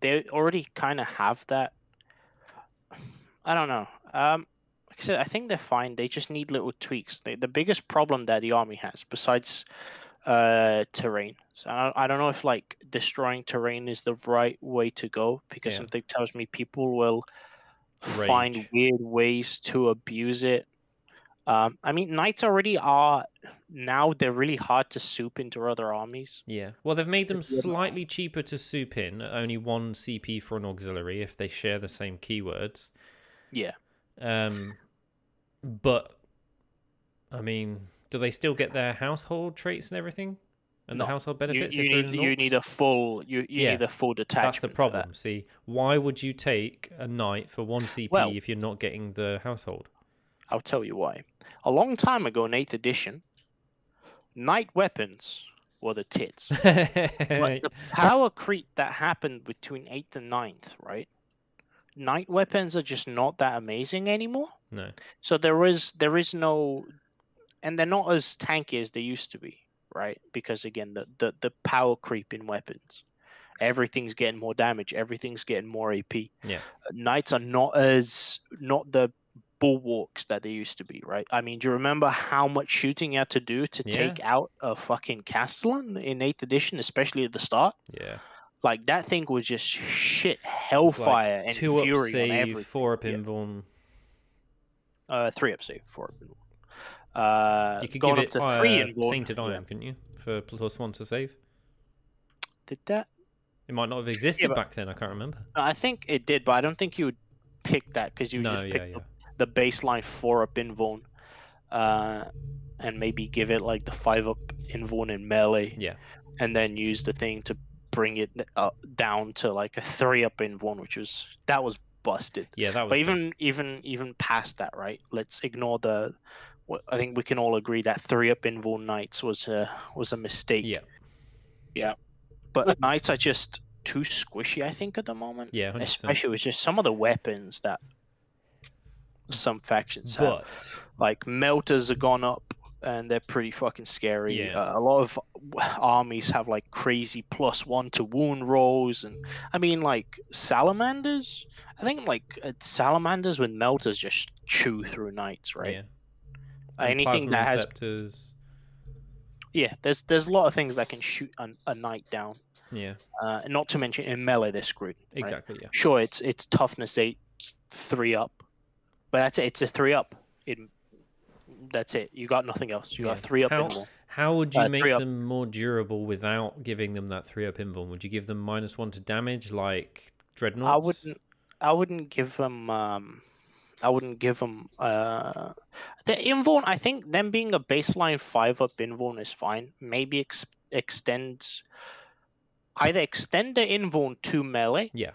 they already kind of have that. I don't know. Like I said, I think they're fine. They just need little tweaks. The biggest problem that the army has, besides terrain, so I don't know if like destroying terrain is the right way to go, because something tells me people will find weird ways to abuse it. I mean, knights already are now. They're really hard to soup into other armies. Yeah. Well, they've made them slightly cheaper to soup in, only 1 CP for an auxiliary if they share the same keywords. Yeah. But I mean, do they still get their household traits and everything, and the household benefits? You need a full need a full detachment. That's the problem. See, why would you take a knight for 1 CP if you're not getting the household? I'll tell you why. A long time ago in 8th edition, knight weapons were the tits. But the power creep that happened between 8th and 9th, right? Knight weapons are just not that amazing anymore. No. So there is no, and they're not as tanky as they used to be, right? Because again, the power creep in weapons, everything's getting more damage, everything's getting more AP. Yeah. Knights are not the bulwarks that they used to be, right? I mean, do you remember how much shooting you had to do to take out a fucking Castellan in 8th edition, especially at the start? Yeah. Like, that thing was just shit, hellfire, and 2 fury up save, on everything. 4 up invuln. 3 up save, 4 up invuln. You could going give up it to 3 invuln. Sainted Iron, couldn't you? For +1 to save. Did that? It might not have existed back then, I can't remember. I think it did, but I don't think you would pick that, because you would just pick the baseline 4 up invuln, and maybe give it like the 5 up invuln in melee. Yeah. And then use the thing to bring it down to like a 3 up invuln, which was busted. Yeah, that was. But even past that, right? Let's ignore I think we can all agree that 3 up invuln knights was a mistake. Yeah. Yeah. But knights are just too squishy, I think, at the moment. Yeah, 100%. Especially with just some of the weapons that some factions have. Like melters have gone up, and they're pretty fucking scary. Yeah. A lot of armies have like crazy +1 to wound rolls, and I mean, like salamanders. I think like salamanders with melters just chew through knights, right? Yeah. Anything that has receptors. Yeah, there's a lot of things that can shoot a knight down. Yeah. Not to mention in melee they're screwed. Right? Exactly. Yeah. Sure, it's toughness 8, 3 up, but that's it. It's a 3 up. That's it. You got nothing else. You got 3 up. How would you make 3-up. them more durable without giving them that 3-up invuln? Would you give them -1 to damage like dreadnoughts? I wouldn't give them. I wouldn't give them. The invuln. I think them being a baseline 5-up invuln is fine. Maybe either extend the invuln to melee. Yeah.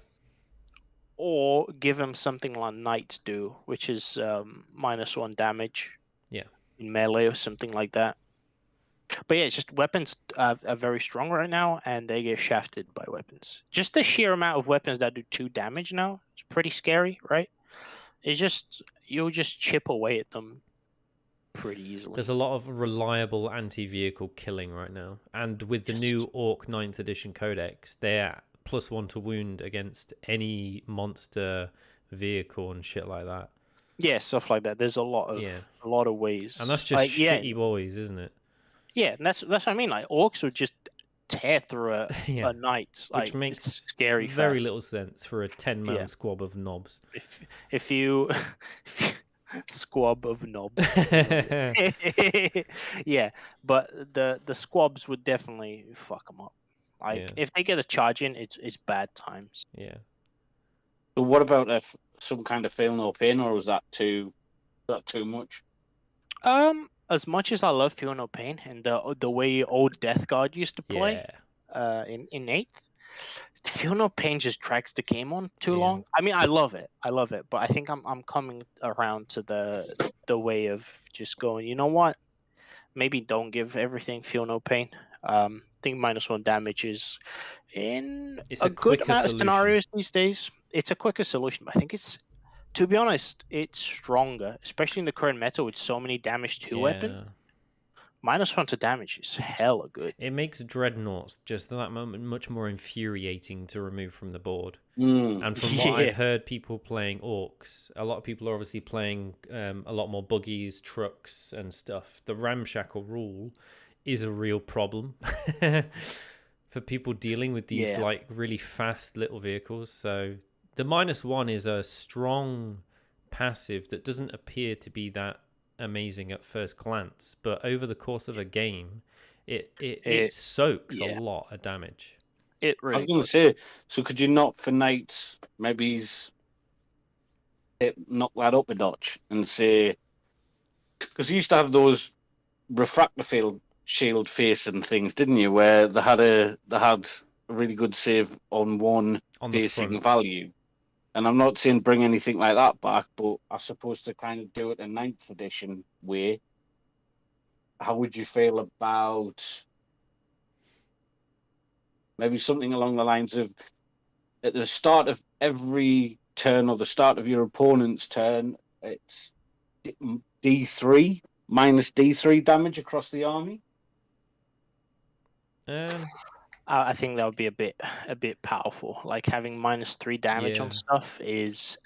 Or give them something like knights do, which is -1 damage. Yeah. In melee or something like that. But yeah, it's just weapons are very strong right now, and they get shafted by weapons. Just the sheer amount of weapons that do 2 damage now is pretty scary, right? It's just you'll just chip away at them pretty easily. There's a lot of reliable anti-vehicle killing right now, and with the new Orc 9th edition Codex, they're +1 to wound against any monster vehicle and shit like that. Yeah, stuff like that. There's a lot of ways, and that's just shitty boys, isn't it? Yeah, and that's what I mean. Like orcs would just tear through a knight, like, which makes scary very fast. little sense for a 10-man squab of knobs. If you squab of knobs, yeah, but the squabs would definitely fuck them up. Like if they get a charge in, it's bad times. Yeah. So what about some kind of feel no pain, or is that too much? As much as I love Feel No Pain and the way old Death Guard used to play, in 8th, Feel No Pain just drags the game on too long. I mean, I love it, but I think I'm coming around to the way of just going, you know what? Maybe don't give everything Feel No Pain. I think -1 damage is in a good amount of scenarios these days. It's a quicker solution, but I think to be honest, it's stronger, especially in the current meta with so many damage to weapon. -1 to damage is hella good. It makes dreadnoughts just at that moment much more infuriating to remove from the board. And from what I've heard, people playing orcs, a lot of people are obviously playing a lot more buggies, trucks, and stuff. The ramshackle rule is a real problem for people dealing with these like really fast little vehicles. So the -1 is a strong passive that doesn't appear to be that amazing at first glance, but over the course of a game, it soaks a lot of damage. It really I was going to say, so could you not for knights maybe knock that up a notch and say, because you used to have those refractor field shield facing things, didn't you, where they had a really good save on one facing value. And I'm not saying bring anything like that back, but I suppose to kind of do it a 9th edition way. How would you feel about maybe something along the lines of at the start of every turn or the start of your opponent's turn, it's D3, -D3 damage across the army? I think that would be a bit powerful. Like having -3 damage on stuff is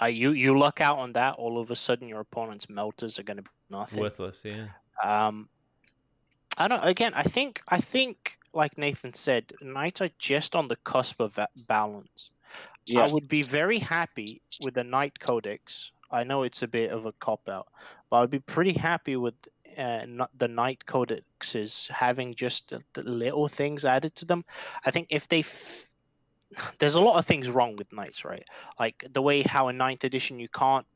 you luck out on that, all of a sudden your opponent's melters are going to be nothing. Worthless, yeah. I don't. Again, I think like Nathan said, knights are just on the cusp of that balance. I would be very happy with the Knight Codex. I know it's a bit of a cop out, but I'd be pretty happy with the Knight Codexes having just the little things added to them. I think if they there's a lot of things wrong with knights, right? Like the way how in 9th edition you can't,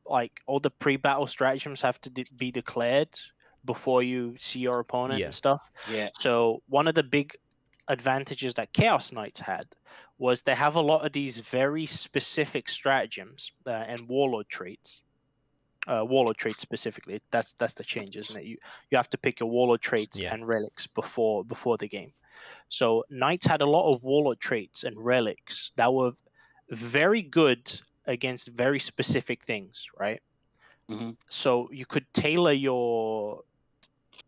like, all the pre-battle stratagems have to be declared before you see your opponent and stuff. So one of the big advantages that Chaos Knights had was they have a lot of these very specific stratagems and warlord traits. Warlord traits specifically. That's the change, isn't it? You have to pick your warlord traits and relics before the game. So knights had a lot of warlord traits and relics that were very good against very specific things, right? So you could tailor your,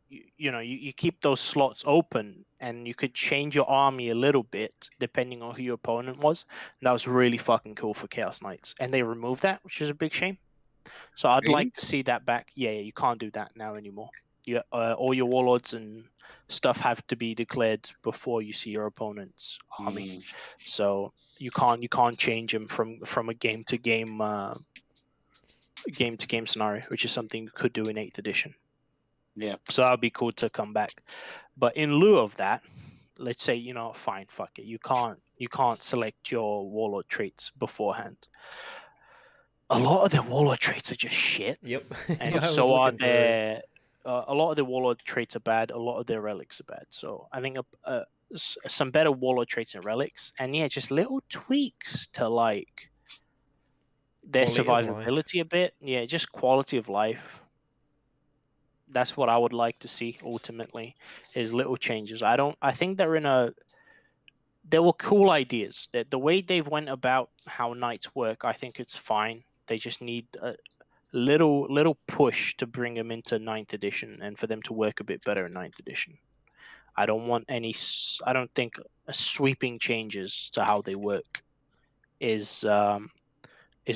you keep those slots open and you could change your army a little bit depending on who your opponent was. And that was really fucking cool for Chaos Knights. And they removed that, which is a big shame. So I'd like to see that back. Yeah, you can't do that now anymore. All your warlords and stuff have to be declared before you see your opponent's army. So you can't change them from a game to game scenario, which is something you could do in 8th edition. Yeah. So that would be cool to come back. But in lieu of that, let's say, fine, fuck it. You can't select your warlord traits beforehand. A lot of their warlord traits are just shit. Yep. And Yeah, I was so are looking through. their a lot of their warlord traits are bad. A lot of their relics are bad. So I think some better warlord traits and relics, and yeah, just little tweaks to like their Quality of life. survivability a bit. Yeah, just quality of life. That's what I would like to see ultimately, is little changes. I think there were cool ideas. That the way they've went about how knights work, I think it's fine. They just need a little push to bring them into 9th edition and for them to work a bit better in 9th edition. I don't think sweeping changes to how they work is the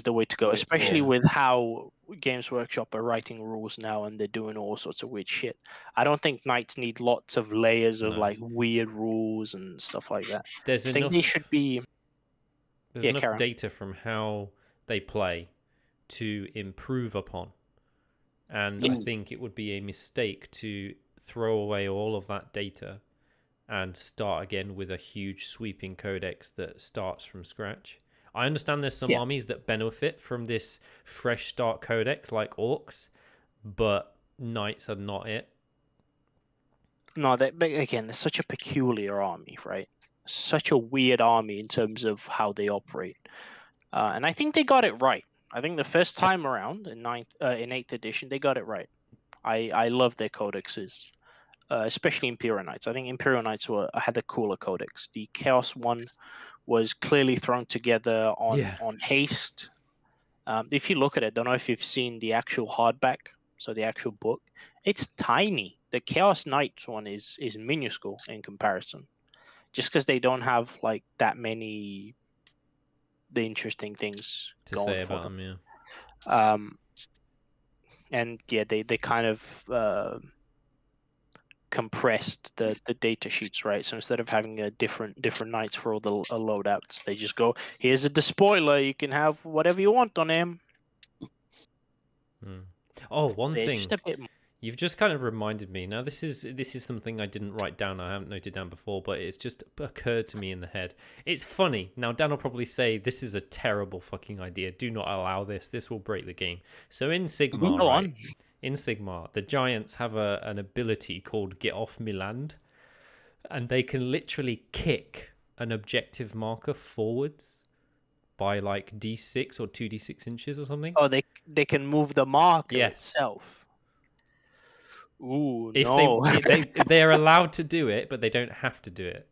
way to go, especially with how Games Workshop are writing rules now and they're doing all sorts of weird shit. I don't think knights need lots of layers of like weird rules and stuff like that. I think they should be. There's enough data from how they play to improve upon, and I think it would be a mistake to throw away all of that data and start again with a huge sweeping codex that starts from scratch. I understand there's some armies that benefit from this fresh start codex, like orcs, but knights are not it. No, again, they're such a peculiar army, right? Such a weird army in terms of how they operate, and I think they got it right. I think the first time around in 8th edition, they got it right. I love their codexes, especially Imperial Knights. I think Imperial Knights had the cooler codex. The Chaos one was clearly thrown together on haste. If you look at it, don't know if you've seen the actual hardback, so the actual book. It's tiny. The Chaos Knights one is minuscule in comparison, just because they don't have like that many the interesting things to going say for about them. Yeah. And yeah, they kind of compressed the data sheets, right? So instead of having a different knights for all the loadouts, they just go, here's a despoiler, you can have whatever you want on him. Oh, one thing. Just a bit more. You've just kind of reminded me. Now, this is something I didn't write down. I haven't noted down before, but it's just occurred to me in the head. It's funny. Now, Dan will probably say, this is a terrible fucking idea. Do not allow this. This will break the game. So in Sigmar, in Sigmar, the giants have an ability called Get Off Me Land, and they can literally kick an objective marker forwards by like D6 or 2d6 inches or something. Oh, they can move the marker itself. Ooh, no. They're allowed to do it, but they don't have to do it.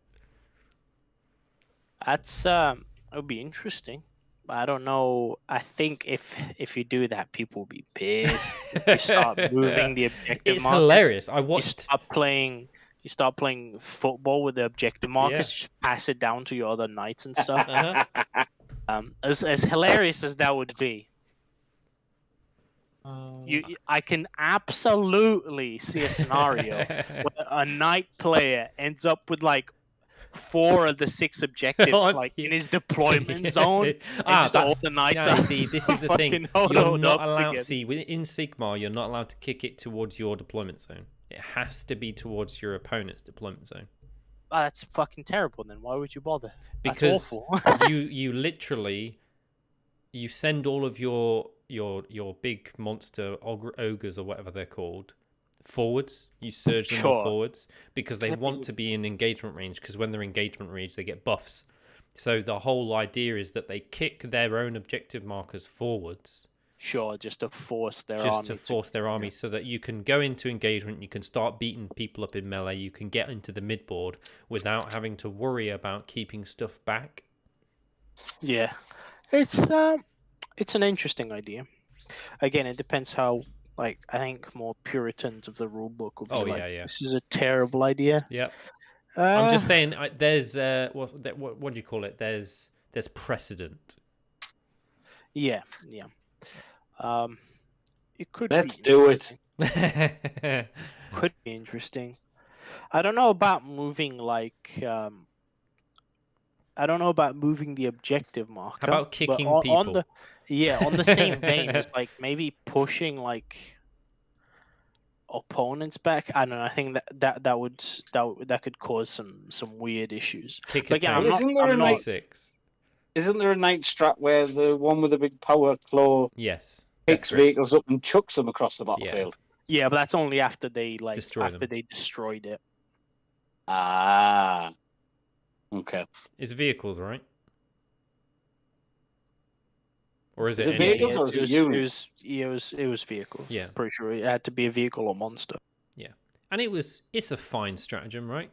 That's it would be interesting. I don't know. I think if you do that, people will be pissed. If you start moving the objective it's markers. Hilarious. I watched. You start playing football with the objective markers. Just pass it down to your other knights and stuff. As hilarious as that would be. I can absolutely see a scenario where a knight player ends up with like 4 of the 6 objectives like in his deployment zone. And all the knights are see, this is the thing. You're not allowed. See, in Sigmar, you're not allowed to kick it towards your deployment zone. It has to be towards your opponent's deployment zone. Oh, that's fucking terrible. Then why would you bother? Because that's awful. you literally send all of your big monster ogres or whatever they're called forwards. You surge them all forwards because they want to be in engagement range, because when they're engagement range they get buffs. So the whole idea is that they kick their own objective markers forwards. Just to force their army. So that you can go into engagement, you can start beating people up in melee, you can get into the midboard without having to worry about keeping stuff back. Yeah. It's an interesting idea. Again, it depends how, like, I think more puritans of the rule book would be this is a terrible idea. Yeah. I'm just saying, there's what do you call it? There's precedent. Yeah. It could. Let's do it. Could be interesting. I don't know about moving I don't know about moving the objective marker. How about kicking people? On the same vein as like maybe pushing like opponents back. I don't know. I think that could cause some weird issues. Kick But a again, tank. I'm not. Isn't there I'm a not. knight? 6. Isn't there a knight strat where the one with the big power claw Yes. picks Death grip. vehicles up and chucks them across the battlefield? Yeah, but that's only after they Destroy them. they destroyed it. Ah. Okay. It's vehicles, right? Or is Is it it anything? vehicles or is it units? It was vehicles. Yeah. Pretty sure it had to be a vehicle or monster. Yeah. And it's a fine stratagem, right?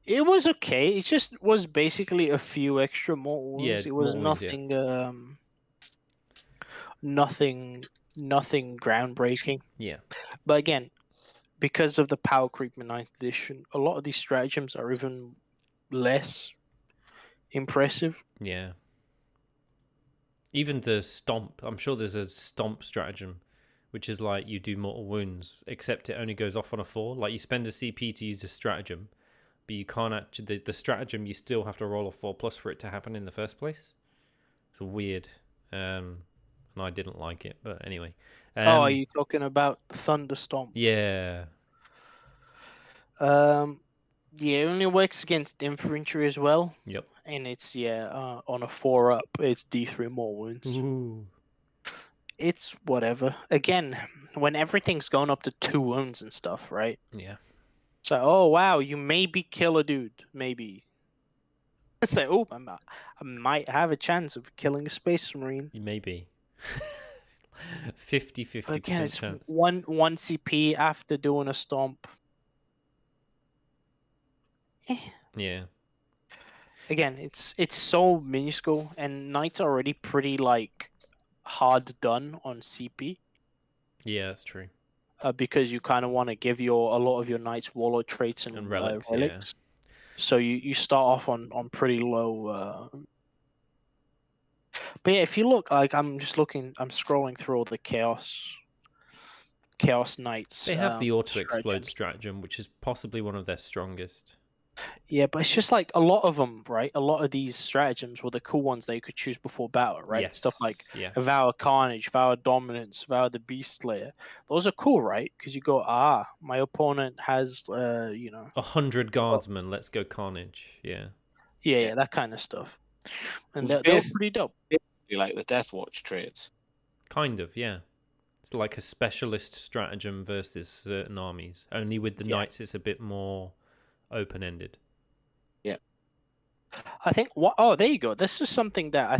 It was okay. It just was basically a few extra mortal wounds. Yeah, It was mortal wounds, yeah. nothing groundbreaking. Yeah. But again, because of the power creep in 9th edition, a lot of these stratagems are even less impressive. Yeah. Even the stomp. I'm sure there's a stomp stratagem, which is like you do mortal wounds, except it only goes off on a 4. Like you spend a CP to use a stratagem, but you can't actually. The stratagem, you still have to roll a 4+ for it to happen in the first place. It's weird. And I didn't like it, but anyway. Are you talking about Thunderstomp? Yeah. Yeah, it only works against infantry as well. Yep. And it's on a 4-up, it's D3 more wounds. Ooh. It's whatever. Again, when everything's going up to 2 wounds and stuff, right? Yeah. So, oh wow, you maybe kill a dude, maybe. It's like, oh, I might have a chance of killing a space marine. Maybe. 50-50% Again, it's chance. one CP after doing a stomp. Yeah. Again, it's so minuscule, and knights are already pretty like hard done on CP. Yeah, that's true. Because you kind of want to give a lot of your knights warlord traits and relics, relics. So you start off on pretty low. But yeah, if you look, like I'm scrolling through all the chaos knights. They have the auto stratagems. explode stratagem, which is possibly one of their strongest. Yeah, but it's just like a lot of them, right? A lot of these stratagems were the cool ones that you could choose before battle, right? Yes. Stuff like Yeah. Vow of Carnage, Vow of Dominance, Vow of the Beast Slayer. Those are cool, right? Because you go, my opponent has, 100 guardsmen. Let's go Carnage. Yeah. Yeah, that kind of stuff. And It's they're pretty dope. Like the Death Watch traits. Kind of, yeah. It's like a specialist stratagem versus certain armies. Only with the knights, it's a bit more open-ended. Yeah. I think there you go. This is something that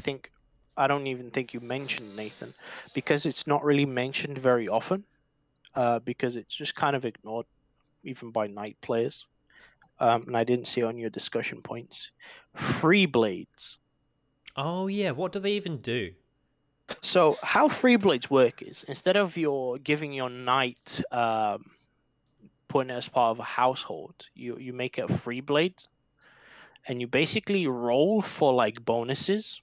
I don't even think you mentioned, Nathan, because it's not really mentioned very often, because it's just kind of ignored even by knight players. And I didn't see it on your discussion points. Free blades. Oh yeah, what do they even do? So how free blades work is, instead of giving your knight putting it as part of a household, you make it a free blade, and you basically roll for like bonuses.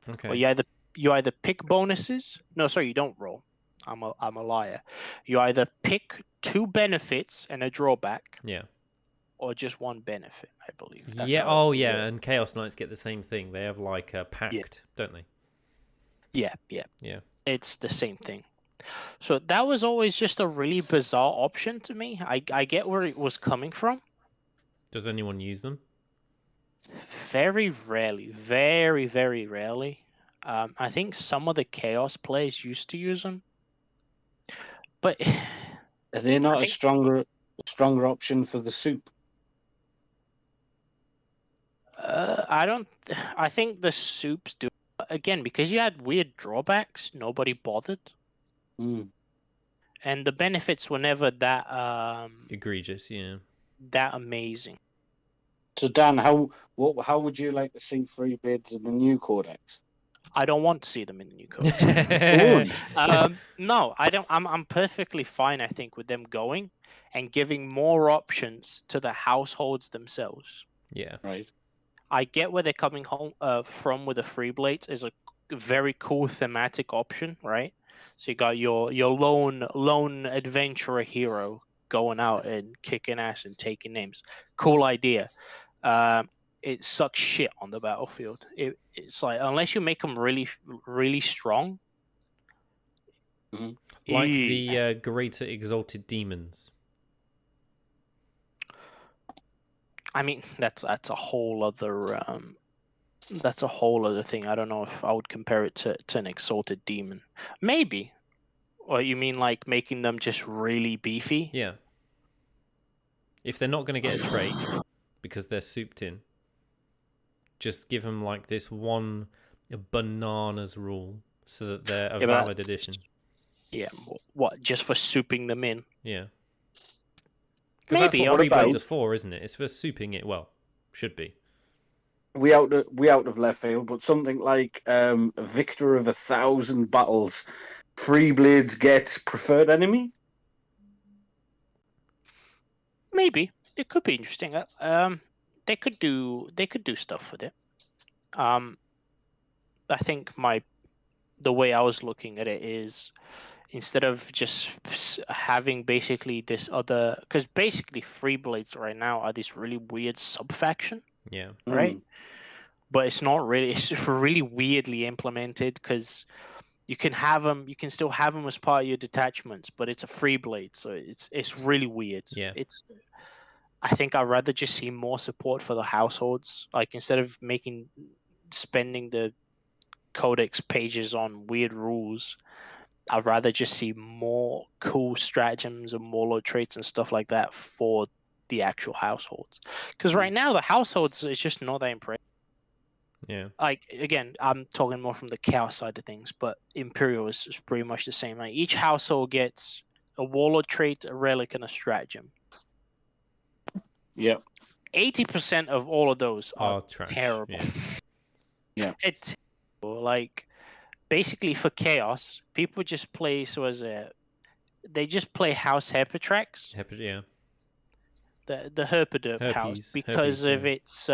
Okay. Or you either pick bonuses. No, sorry, you don't roll. I'm a liar. You either pick 2 benefits and a drawback. Yeah. Or just 1 benefit, I believe. Yeah. And Chaos Knights get the same thing. They have like a pact, don't they? Yeah. Yeah. It's the same thing. So that was always just a really bizarre option to me. I get where it was coming from. Does anyone use them? Very rarely. Very, very rarely. I think some of the Chaos players used to use them. But are they not a stronger option for the soup? I think the soups do. Again, because you had weird drawbacks, nobody bothered. Mm. And the benefits were never that egregious, yeah. That amazing. So Dan, how would you like to see free blades in the new Codex? I don't want to see them in the new Codex. No, I don't. I'm perfectly fine, I think, with them going and giving more options to the households themselves. Yeah. Right. I get where they're coming from with the free blades is a very cool thematic option, right? So you got your lone adventurer hero going out and kicking ass and taking names. Cool idea. It sucks shit on the battlefield. It's like, unless you make them really, really strong. Mm-hmm. Like the greater exalted demons. I mean, that's a whole other thing. I don't know if I would compare it to an exalted demon. Maybe. Or you mean like making them just really beefy? Yeah. If they're not going to get a trait because they're souped in, just give them like this one bananas rule so that they're a valid addition. Yeah. What? Just for souping them in? Yeah. Because that's Maybe. what Freeblades are for, isn't it? It's for souping it. Well, should be. We out of left field, but something like Victor of 1,000 battles, Freeblades get preferred enemy. Maybe it could be interesting. They could do stuff with it. I think the way I was looking at it is, instead of just having basically this other, because basically Freeblades right now are this really weird sub-faction. Yeah. Right. But it's not really. It's really weirdly implemented, because you can still have them as part of your detachments, but it's a Freeblade, so it's really weird. Yeah. I think I'd rather just see more support for the households. Like, instead of spending the Codex pages on weird rules, I'd rather just see more cool stratagems and warlord traits and stuff like that for the actual households. Because right now the households is just not that impressive. Yeah. Like, again, I'm talking more from the chaos side of things, but Imperial is pretty much the same. Like, each household gets a warlord trait, a relic, and a stratagem. Yep. 80% of all of those are terrible. Yeah. It's like, basically for chaos, people just play they just play House Herpetrax. Yeah. The Herpaderp house, because of its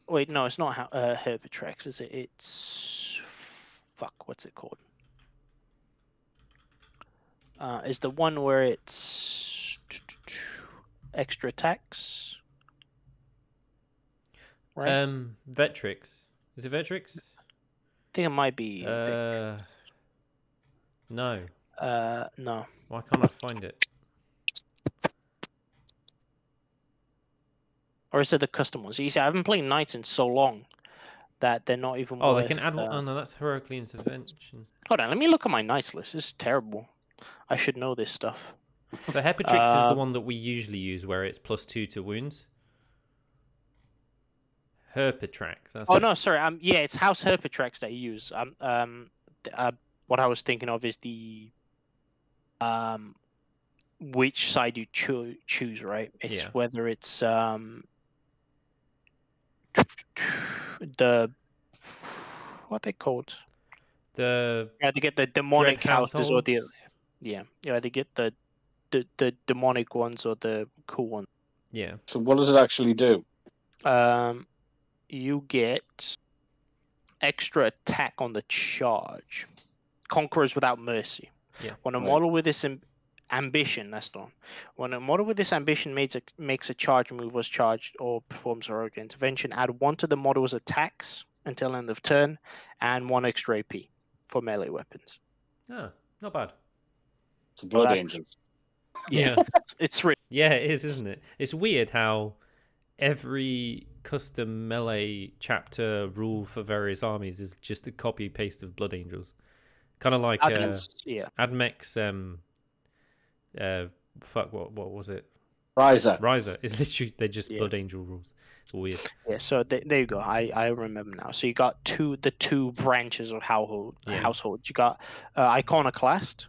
wait, no, it's not Herpetrax, is it? It's what's it called? Is the one where it's extra attacks, right? Vetrix. Is it Vetrix? I think it might be. No. No. Why can't I find it? Or is it the custom ones? You see, I haven't played Knights in so long that they're not even. Oh, they can add one. Oh no, that's Heroically Intervention. Hold on, let me look at my Knights list. This is terrible. I should know this stuff. So Herpetrix is the one that we usually use, where it's +2 to wounds. Herpetrax. No, sorry. Yeah, it's House Herpetrax that you use. What I was thinking of is the which side you choose, right? It's whether it's the what they called. They get the demonic houses or the they get the demonic ones or the cool ones. Yeah. So what does it actually do? You get extra attack on the charge. Conquerors without mercy. Yeah. When a model with this ambition, that's the one. When a model with this ambition makes a charge move, was charged, or performs heroic intervention, add 1 to the model's attacks until end of turn, and 1 extra AP for melee weapons. Oh, not bad. It's Blood Angels. Yeah. It's really... Yeah, it is, isn't it? It's weird how every custom melee chapter rule for various armies is just a copy paste of Blood Angels. Kind of like Admech's what was it? Riser is literally, they're just Blood Angel rules. It's weird. Yeah, so there you go. I remember now. So you got the two branches of household. You got Iconoclast.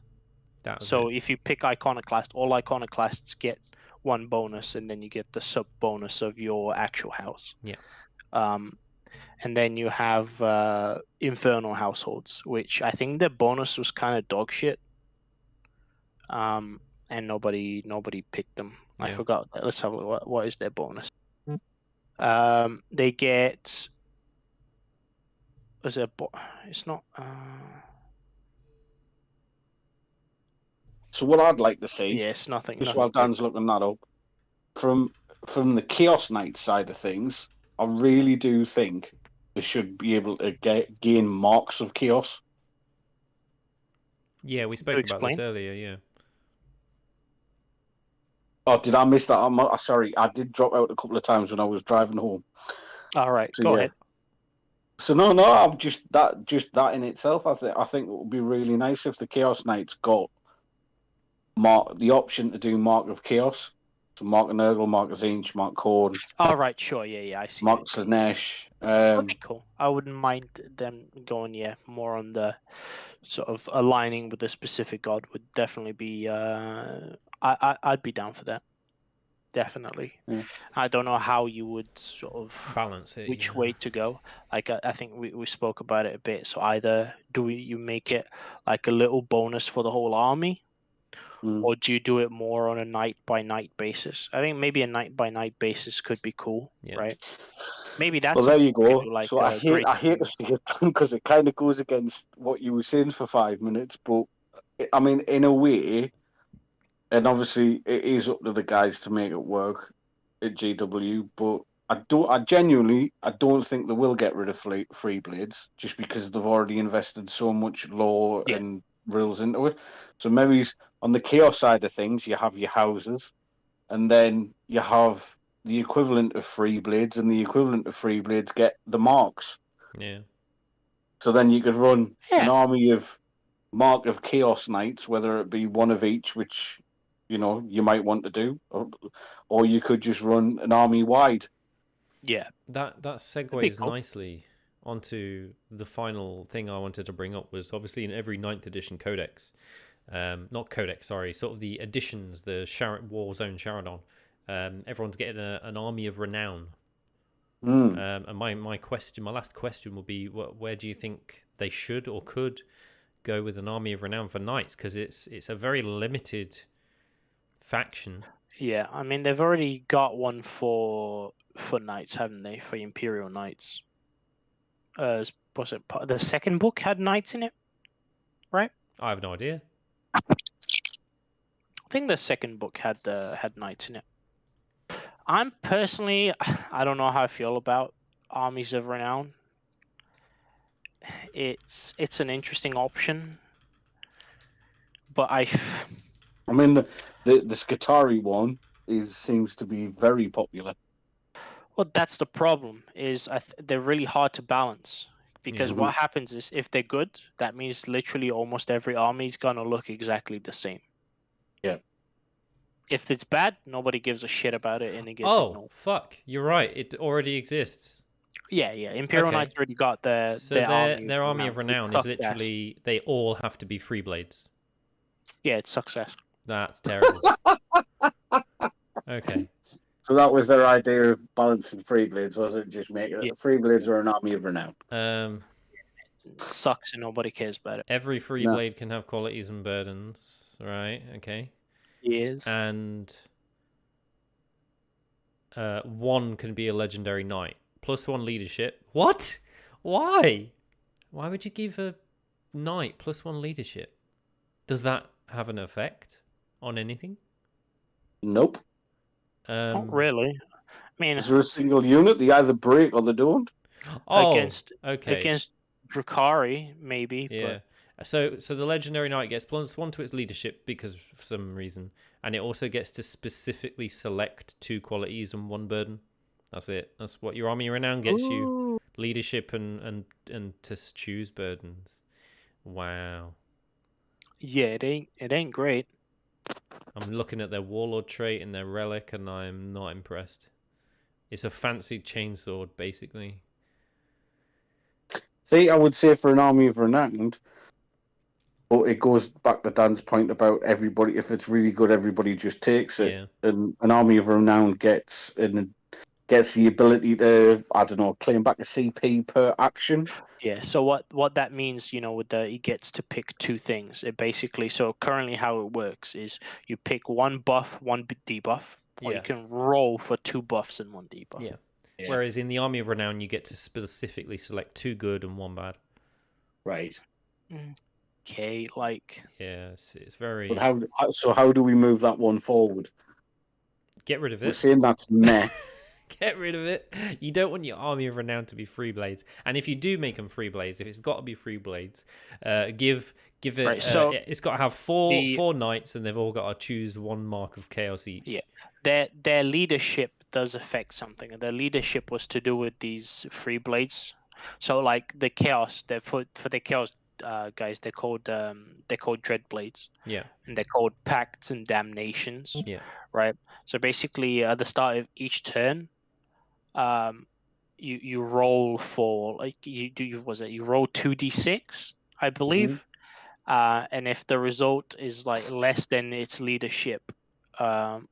So if you pick Iconoclast, all Iconoclasts get 1 bonus, and then you get the sub bonus of your actual house. Yeah. And then you have Infernal households, which I think their bonus was kind of dog shit. And nobody picked them. Yeah. I forgot. Let's have a look. What is their bonus? They get. Was it? It's not. So what I'd like to see. Yes, nothing. Just while Dan's looking that up, from the Chaos Knight side of things, I really do think they should be able to gain marks of chaos. Yeah, we spoke about this earlier. Yeah. Oh, did I miss that? I'm sorry, I did drop out a couple of times when I was driving home. All right, So, go yeah. ahead. So no, I'm just that in itself. I think it would be really nice if the Chaos Knights got the option to do Mark of Chaos. So Mark of Nurgle, Mark of Zinch, Mark Korn, All right, sure, yeah, I see. Mark Slanesh. That'd be cool. I wouldn't mind them going, more on the sort of aligning with a specific god. Would definitely be. I'd be down for that. Definitely. Yeah. I don't know how you would sort of balance it. Which way to go? Like I think we spoke about it a bit. So either you make it like a little bonus for the whole army, or do you do it more on a night by night basis? I think maybe a night by night basis could be cool, right? Maybe that's. Well, there you go. Like so I hate to see it because it kind of goes against what you were saying for 5 minutes. But I mean, in a way, and obviously it is up to the guys to make it work at GW. But I genuinely don't think they will get rid of free blades just because they've already invested so much lore and rules into it. So maybe on the chaos side of things, you have your houses, and then you have the equivalent of free blades, and the equivalent of free blades get the marks. Yeah. So then you could run an army of Mark of Chaos Knights, whether it be one of each, which you might want to do, or you could just run an army wide. Yeah, that segues nicely onto the final thing I wanted to bring up. Was obviously in every 9th edition Codex, not Codex, sorry, sort of the editions, the Warzone Sharadon. Everyone's getting an army of renown. And my last question will be, where do you think they should or could go with an army of renown for knights? Because it's a very limited faction. Yeah, I mean they've already got one for knights, haven't they? For Imperial knights. Was it the second book had knights in it, right? I have no idea. I think the second book had knights in it. I'm personally, I don't know how I feel about armies of renown. It's an interesting option, but I mean the Skitarii one seems to be very popular. Well, that's the problem. Is they're really hard to balance because what happens is if they're good, that means literally almost every army is gonna look exactly the same. Yeah. If it's bad, nobody gives a shit about it, and it gets ignored. Fuck! You're right. It already exists. Yeah. Imperial Knights already got their army of renown is literally they all have to be free blades. Yeah, it's success. That's terrible. Okay. So that was their idea of balancing free blades, was it? Just make it free blades or an army of renown. It sucks and nobody cares about it. Every free blade can have qualities and burdens, right? Okay. Yes. And one can be a legendary knight. +1 leadership. What? Why? Why would you give a knight +1 leadership? Does that have an effect on anything? Nope. Not really. I mean, is there a single unit? They either break or they don't. Against Drukhari, maybe. Yeah. But... So the legendary knight gets +1 to its leadership because for some reason, and it also gets to specifically select 2 qualities and 1 burden. That's it. That's what your army of renown gets you: leadership and to choose burdens. Wow. Yeah, it ain't great. I'm looking at their warlord trait and their relic, and I'm not impressed. It's a fancy chainsword, basically. See, I would say for an army of renown, but it goes back to Dan's point about everybody. If it's really good, everybody just takes it. Yeah. And an army of renown gets the ability to, I don't know, claim back a CP per action. Yeah, so what that means, with it gets to pick 2 things. It basically, so currently how it works is you pick 1 buff, 1 debuff, or you can roll for 2 buffs and 1 debuff. Yeah. Whereas in the Army of Renown, you get to specifically select 2 good and 1 bad. Right. Okay, Yeah, it's very... But how do we move that one forward? Get rid of it. We're saying that's meh. Get rid of it. You don't want your army of renown to be free blades. And if you do make them free blades, if it's got to be free blades, give it. Right, so it's got to have four knights, and they've all got to choose one mark of chaos each. Yeah, their leadership does affect something, and their leadership was to do with these free blades. So like the chaos, for the chaos guys, they're called dread blades. Yeah. And they're called pacts and damnations. Yeah. Right. So basically, at the start of each turn, you roll for like you roll 2d6, I believe, and if the result is like less than its leadership, you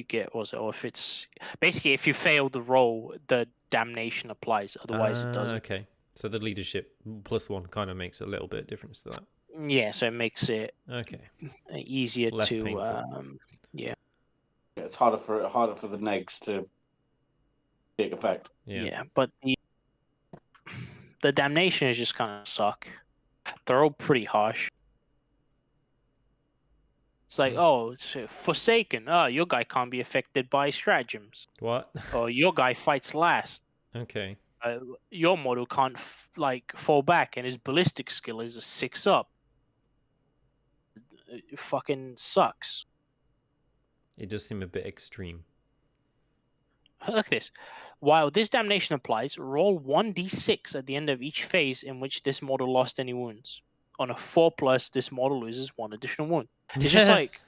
get or if it's basically if you fail the roll, the damnation applies. Otherwise, it doesn't. Okay. So the leadership +1 kind of makes a little bit of difference to that. Yeah, so it makes it easier Less to painful. Yeah, it's harder for the negs to take effect. Yeah, but the damnation is just kind of suck. They're all pretty harsh. It's like, it's Forsaken. Oh, your guy can't be affected by stratagems. What? Or your guy fights last. Okay. Your model can't fall back, and his ballistic skill is a 6-up. It fucking sucks. It does seem a bit extreme. Look at this. While this damnation applies, roll 1d6 at the end of each phase in which this model lost any wounds. On a 4+, this model loses 1 additional wound. It's just like,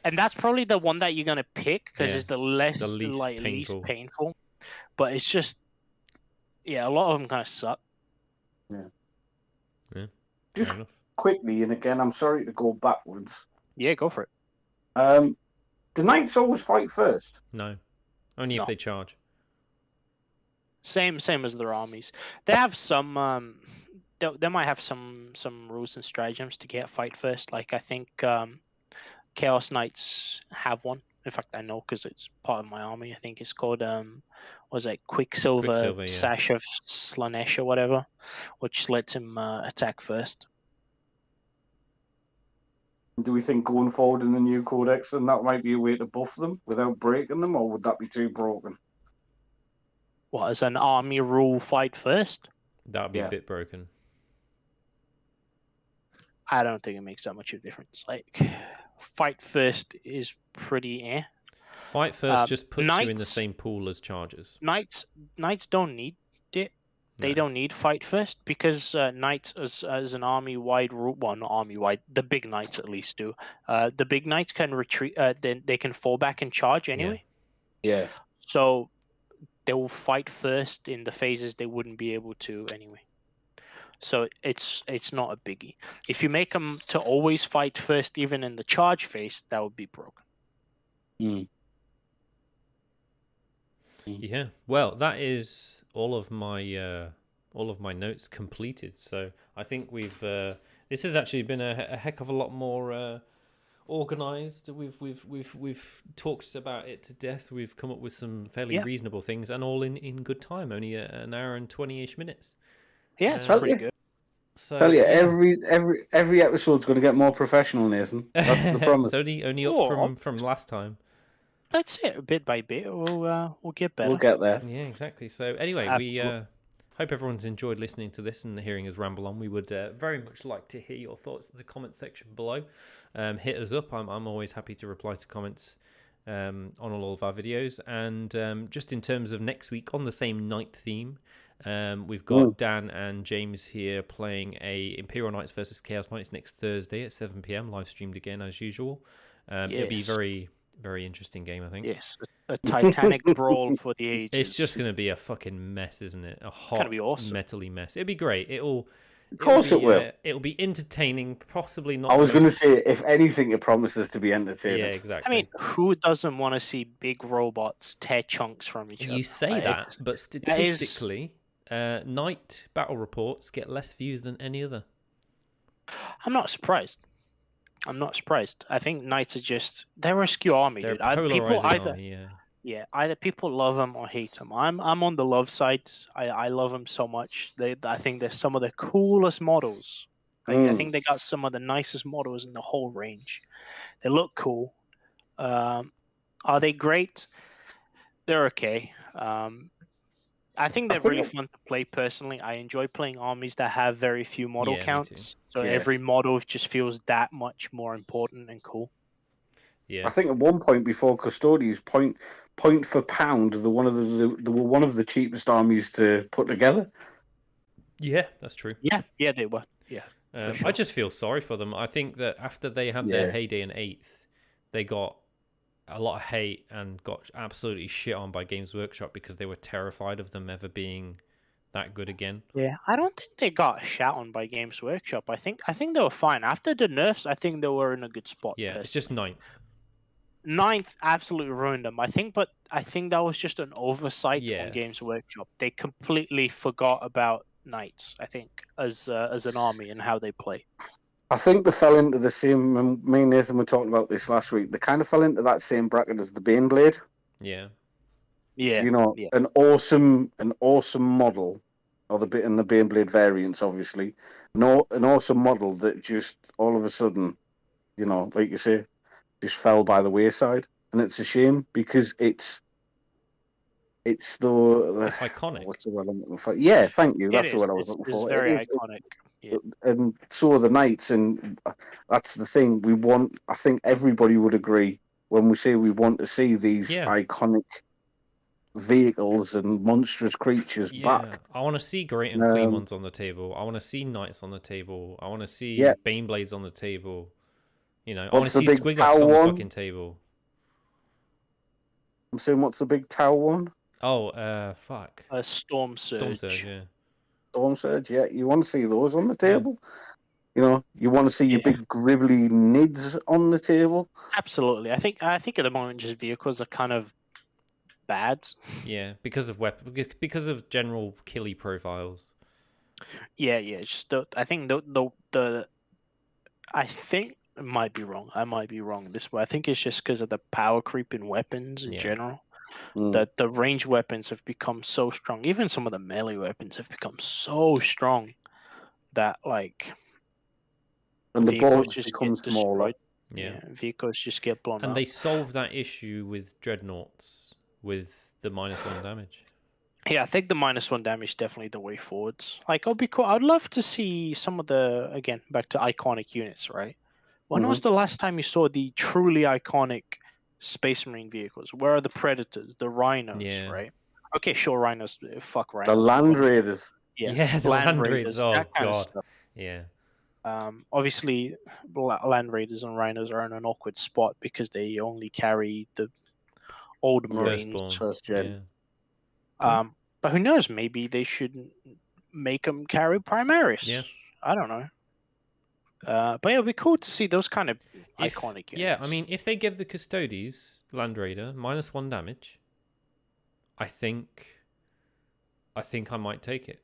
and that's probably the one that you're gonna pick because it's the least painful. But it's just, a lot of them kind of suck. Yeah. Just quickly, and again, I'm sorry to go backwards. Yeah, go for it. Do knights always fight first? No, only if they charge. Same as their armies. They have some. They might have some rules and stratagems to get fight first. Like I think Chaos Knights have one. In fact, I know because it's part of my army. I think it's called Quicksilver Sash of Slanesh or whatever, which lets him attack first. Do we think going forward in the new Codex, then that might be a way to buff them without breaking them, or would that be too broken? What, as an army rule, fight first? That would be a bit broken. I don't think it makes that much of a difference. Like, fight first is pretty Fight first just puts you in the same pool as chargers. Knights don't need it. They don't need fight first because knights as an army-wide rule, well, not army-wide, the big knights at least do. The big knights can retreat, then they can fall back and charge anyway. Yeah. So they will fight first in the phases they wouldn't be able to anyway. So it's not a biggie. If you make them to always fight first, even in the charge phase, that would be broken. Yeah. Well, that is all of my notes completed. So I think we've this has actually been a heck of a lot more organized. We've talked about it to death. We've come up with some fairly reasonable things, and all in good time. Only an hour and 20-ish minutes. Yeah, it's pretty good. So, tell you, every episode's going to get more professional, Nathan. That's the promise. It's only up from last time. That's it. Bit by bit, we'll get better. We'll get there. Yeah, exactly. So anyway, we hope everyone's enjoyed listening to this and hearing us ramble on. We would very much like to hear your thoughts in the comment section below. Hit us up. I'm always happy to reply to comments on all of our videos. And just in terms of next week, on the same night theme, we've got Dan and James here playing a Imperial Knights versus Chaos Knights next Thursday at 7 p.m. live streamed again as usual. It'll be very, very interesting game, I think. Yes, a titanic brawl for the ages. It's just going to be a fucking mess, isn't it? A hot, be awesome. metally mess. It'll be great. Of course it will. It'll be entertaining, possibly not. I was going to say, if anything, it promises to be entertaining. Yeah, exactly. I mean, who doesn't want to see big robots tear chunks from each other? You say that, but statistically, night battle reports get less views than any other. I'm not surprised. I think knights are they're a skew army, They're dude. either people love them or hate them. I'm on the love side. I love them so much. I think they're some of the coolest models. I think they got some of the nicest models in the whole range. They look cool. Are they great? they're okay. I think they're really think- fun to play personally. I enjoy playing armies that have very few model Yeah, me too. counts. So Yeah. every model just feels that much more important and cool. Yeah. I think at one point before Custodies, point for pound, they were one of the cheapest armies to put together. Yeah, that's true. Yeah, they were. Yeah, for sure. I just feel sorry for them. I think that after they had their heyday in 8th, they got a lot of hate and got absolutely shit on by Games Workshop because they were terrified of them ever being that good again. Yeah, I don't think they got shot on by Games Workshop. I think they were fine after the nerfs. I think they were in a good spot. Yeah, personally. it's just 9th. 9th absolutely ruined them. I think that was just an oversight Yeah. on Games Workshop. They completely forgot about Knights. I think as an army and how they play. I think they fell into the same. Me and Nathan were talking about this last week. They kind of fell into that same bracket as the Baneblade. Yeah. Yeah, You know, an awesome model, or the Baneblade variants, obviously. No, an awesome model that just all of a sudden, you know, like you say, just fell by the wayside, and it's a shame because it's iconic. What's the word I'm looking for? Yeah, thank you. That's the word I was looking for. It's very iconic. Yeah. And so are the Knights, and that's the thing we want. I think everybody would agree when we say we want to see these iconic vehicles and monstrous creatures back. I want to see Great and Clemons on the table. I want to see Knights on the table. I want to see Baneblades on the table. You know, I want to see Squig-Ups on the fucking table. I'm saying, what's the big Tau one? Oh, fuck. Storm Surge. Storm Surge, yeah. Storm Surge, yeah. You want to see those on the table? You know, you want to see your big gribbly nids on the table? Absolutely. I think at the moment just vehicles are kind of bad. Yeah, because of general killy profiles. Yeah. Just I think I think it might be wrong. I might be wrong this way. I think it's just because of the power creep in weapons in general. That the range weapons have become so strong. Even some of the melee weapons have become so strong that and the balls just become smaller. Yeah, vehicles just get blown up. And they solved that issue with dreadnoughts with the -1 damage. Yeah, I think the -1 damage is definitely the way forwards. It'll be cool. I'd love to see some of the, again, back to iconic units, right? When was the last time you saw the truly iconic Space Marine vehicles? Where are the Predators, the Rhinos, right? Okay, sure, Rhinos. Fuck Rhinos. The Land Raiders. Yeah, the Land Raiders. Oh, that kind God. of stuff. Yeah. Obviously, Land Raiders and Rhinos are in an awkward spot because they only carry the old Marines. First gen. Yeah. But who knows? Maybe they should make them carry Primaris. Yeah. I don't know. But it would be cool to see those kind of iconic units. Yeah, I mean, if they give the Custodes Land Raider -1 damage, I think I might take it.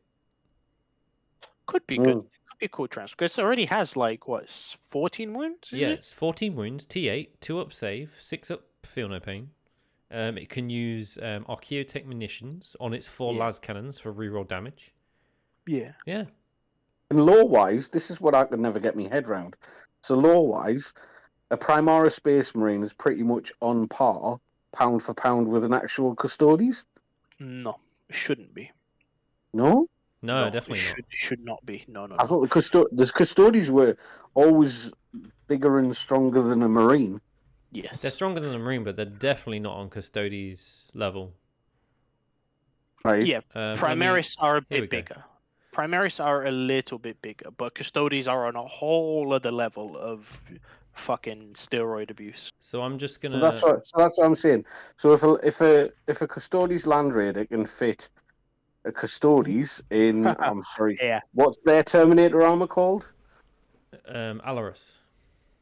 Could be good. Could be a cool transfer because it already has 14 wounds. Yeah, it's 14 wounds, T8, 2 up save, 6 up feel no pain. It can use Archaeotech munitions on its 4 las cannons for reroll damage. Yeah. Yeah. And lore-wise, this is what I could never get my head round. So lore-wise, a Primaris Space Marine is pretty much on par, pound for pound, with an actual Custodes? No, it shouldn't be. No? No, definitely not. It should not be. No. I thought the Custodes were always bigger and stronger than a Marine. Yes. They're stronger than a Marine, but they're definitely not on Custodes level. Right. Yeah, Primaris are a bit bigger. Primaris are a little bit bigger, but Custodes are on a whole other level of fucking steroid abuse. So I'm just gonna. That's what I'm saying. So if a Custodes Land Raider can fit a Custodes in, I'm sorry, what's their Terminator armor called? Alarus.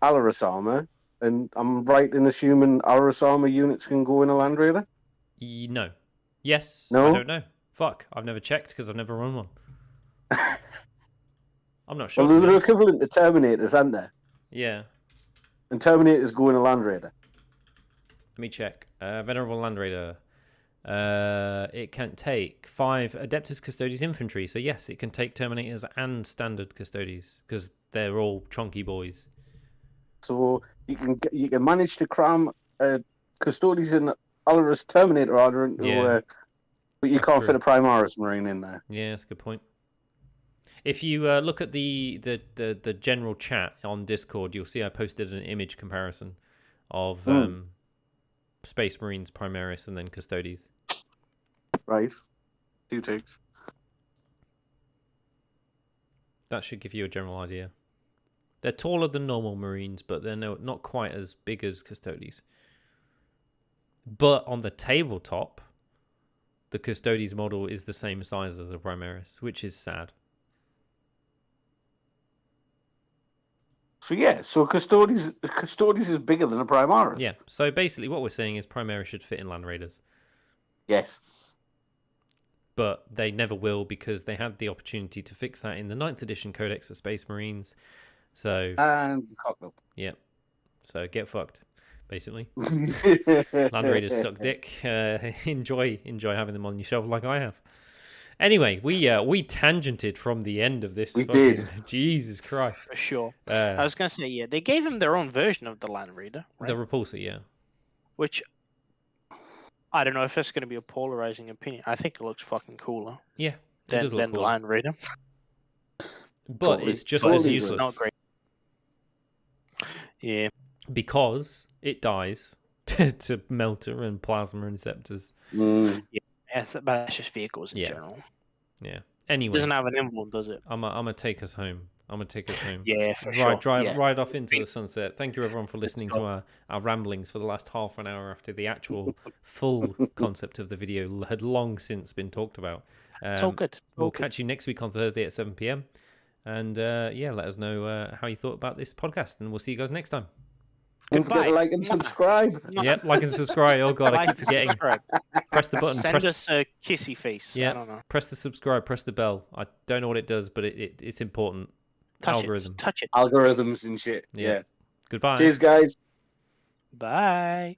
Alarus armor, and I'm right in assuming Alarus armor units can go in a Land Raider? No. Yes. No. I don't know. Fuck. I've never checked because I've never run one. I'm not sure. Well, they're equivalent to Terminators, aren't they? Yeah. And Terminators go in a Land Raider. Let me check. Venerable Land Raider. It can take 5 Adeptus Custodes infantry. So yes, it can take Terminators and standard Custodes because they're all chunky boys. So you can manage to cram Custodes in Valorous Terminator order into, Yeah. but you That's can't true. fit a Primaris Marine in there. Yeah, that's a good point. If you look at the general chat on Discord, you'll see I posted an image comparison of Space Marines, Primaris, and then Custodes. Right. 2 ticks. That should give you a general idea. They're taller than normal Marines, but they're not quite as big as Custodes. But on the tabletop, the Custodes model is the same size as a Primaris, which is sad. So yeah, so Custodes is bigger than a Primaris. Yeah, so basically what we're saying is Primaris should fit in Land Raiders. Yes. But they never will because they had the opportunity to fix that in the 9th edition Codex of Space Marines. So And cocked up. yeah, so get fucked, basically. Land Raiders suck dick. Enjoy having them on your shelf like I have. Anyway, we tangented from the end of this. We did. Jesus Christ. For sure. I was going to say, yeah, they gave him their own version of the Land Raider, right? The Repulsor, yeah. Which, I don't know if it's going to be a polarizing opinion. I think it looks fucking cooler Yeah, than the Land Raider. But Totally. it's just Totally as good. useless. It's not great. Yeah. Because it dies to Melter and Plasma and Scepters. Mm. Yeah, but that's just vehicles in Yeah. general. Yeah. It Anyway, doesn't have an emblem, does it? I'm gonna take us home. Yeah, for sure. Ride off into the sunset. Thank you everyone for listening to our ramblings for the last half an hour after the actual full concept of the video had long since been talked about. It's all good. We'll catch you next week on Thursday at 7 p.m. And let us know how you thought about this podcast, and we'll see you guys next time. Don't forget to like and subscribe. Yep, like and subscribe. Oh god, I keep forgetting. Subscribe. Press the button. Send us a kissy face. Yeah. I don't know. Press the subscribe. Press the bell. I don't know what it does, but it's important. Algorithm. Touch it. Algorithms and shit. Yeah. Yeah. Goodbye. Cheers, guys. Bye.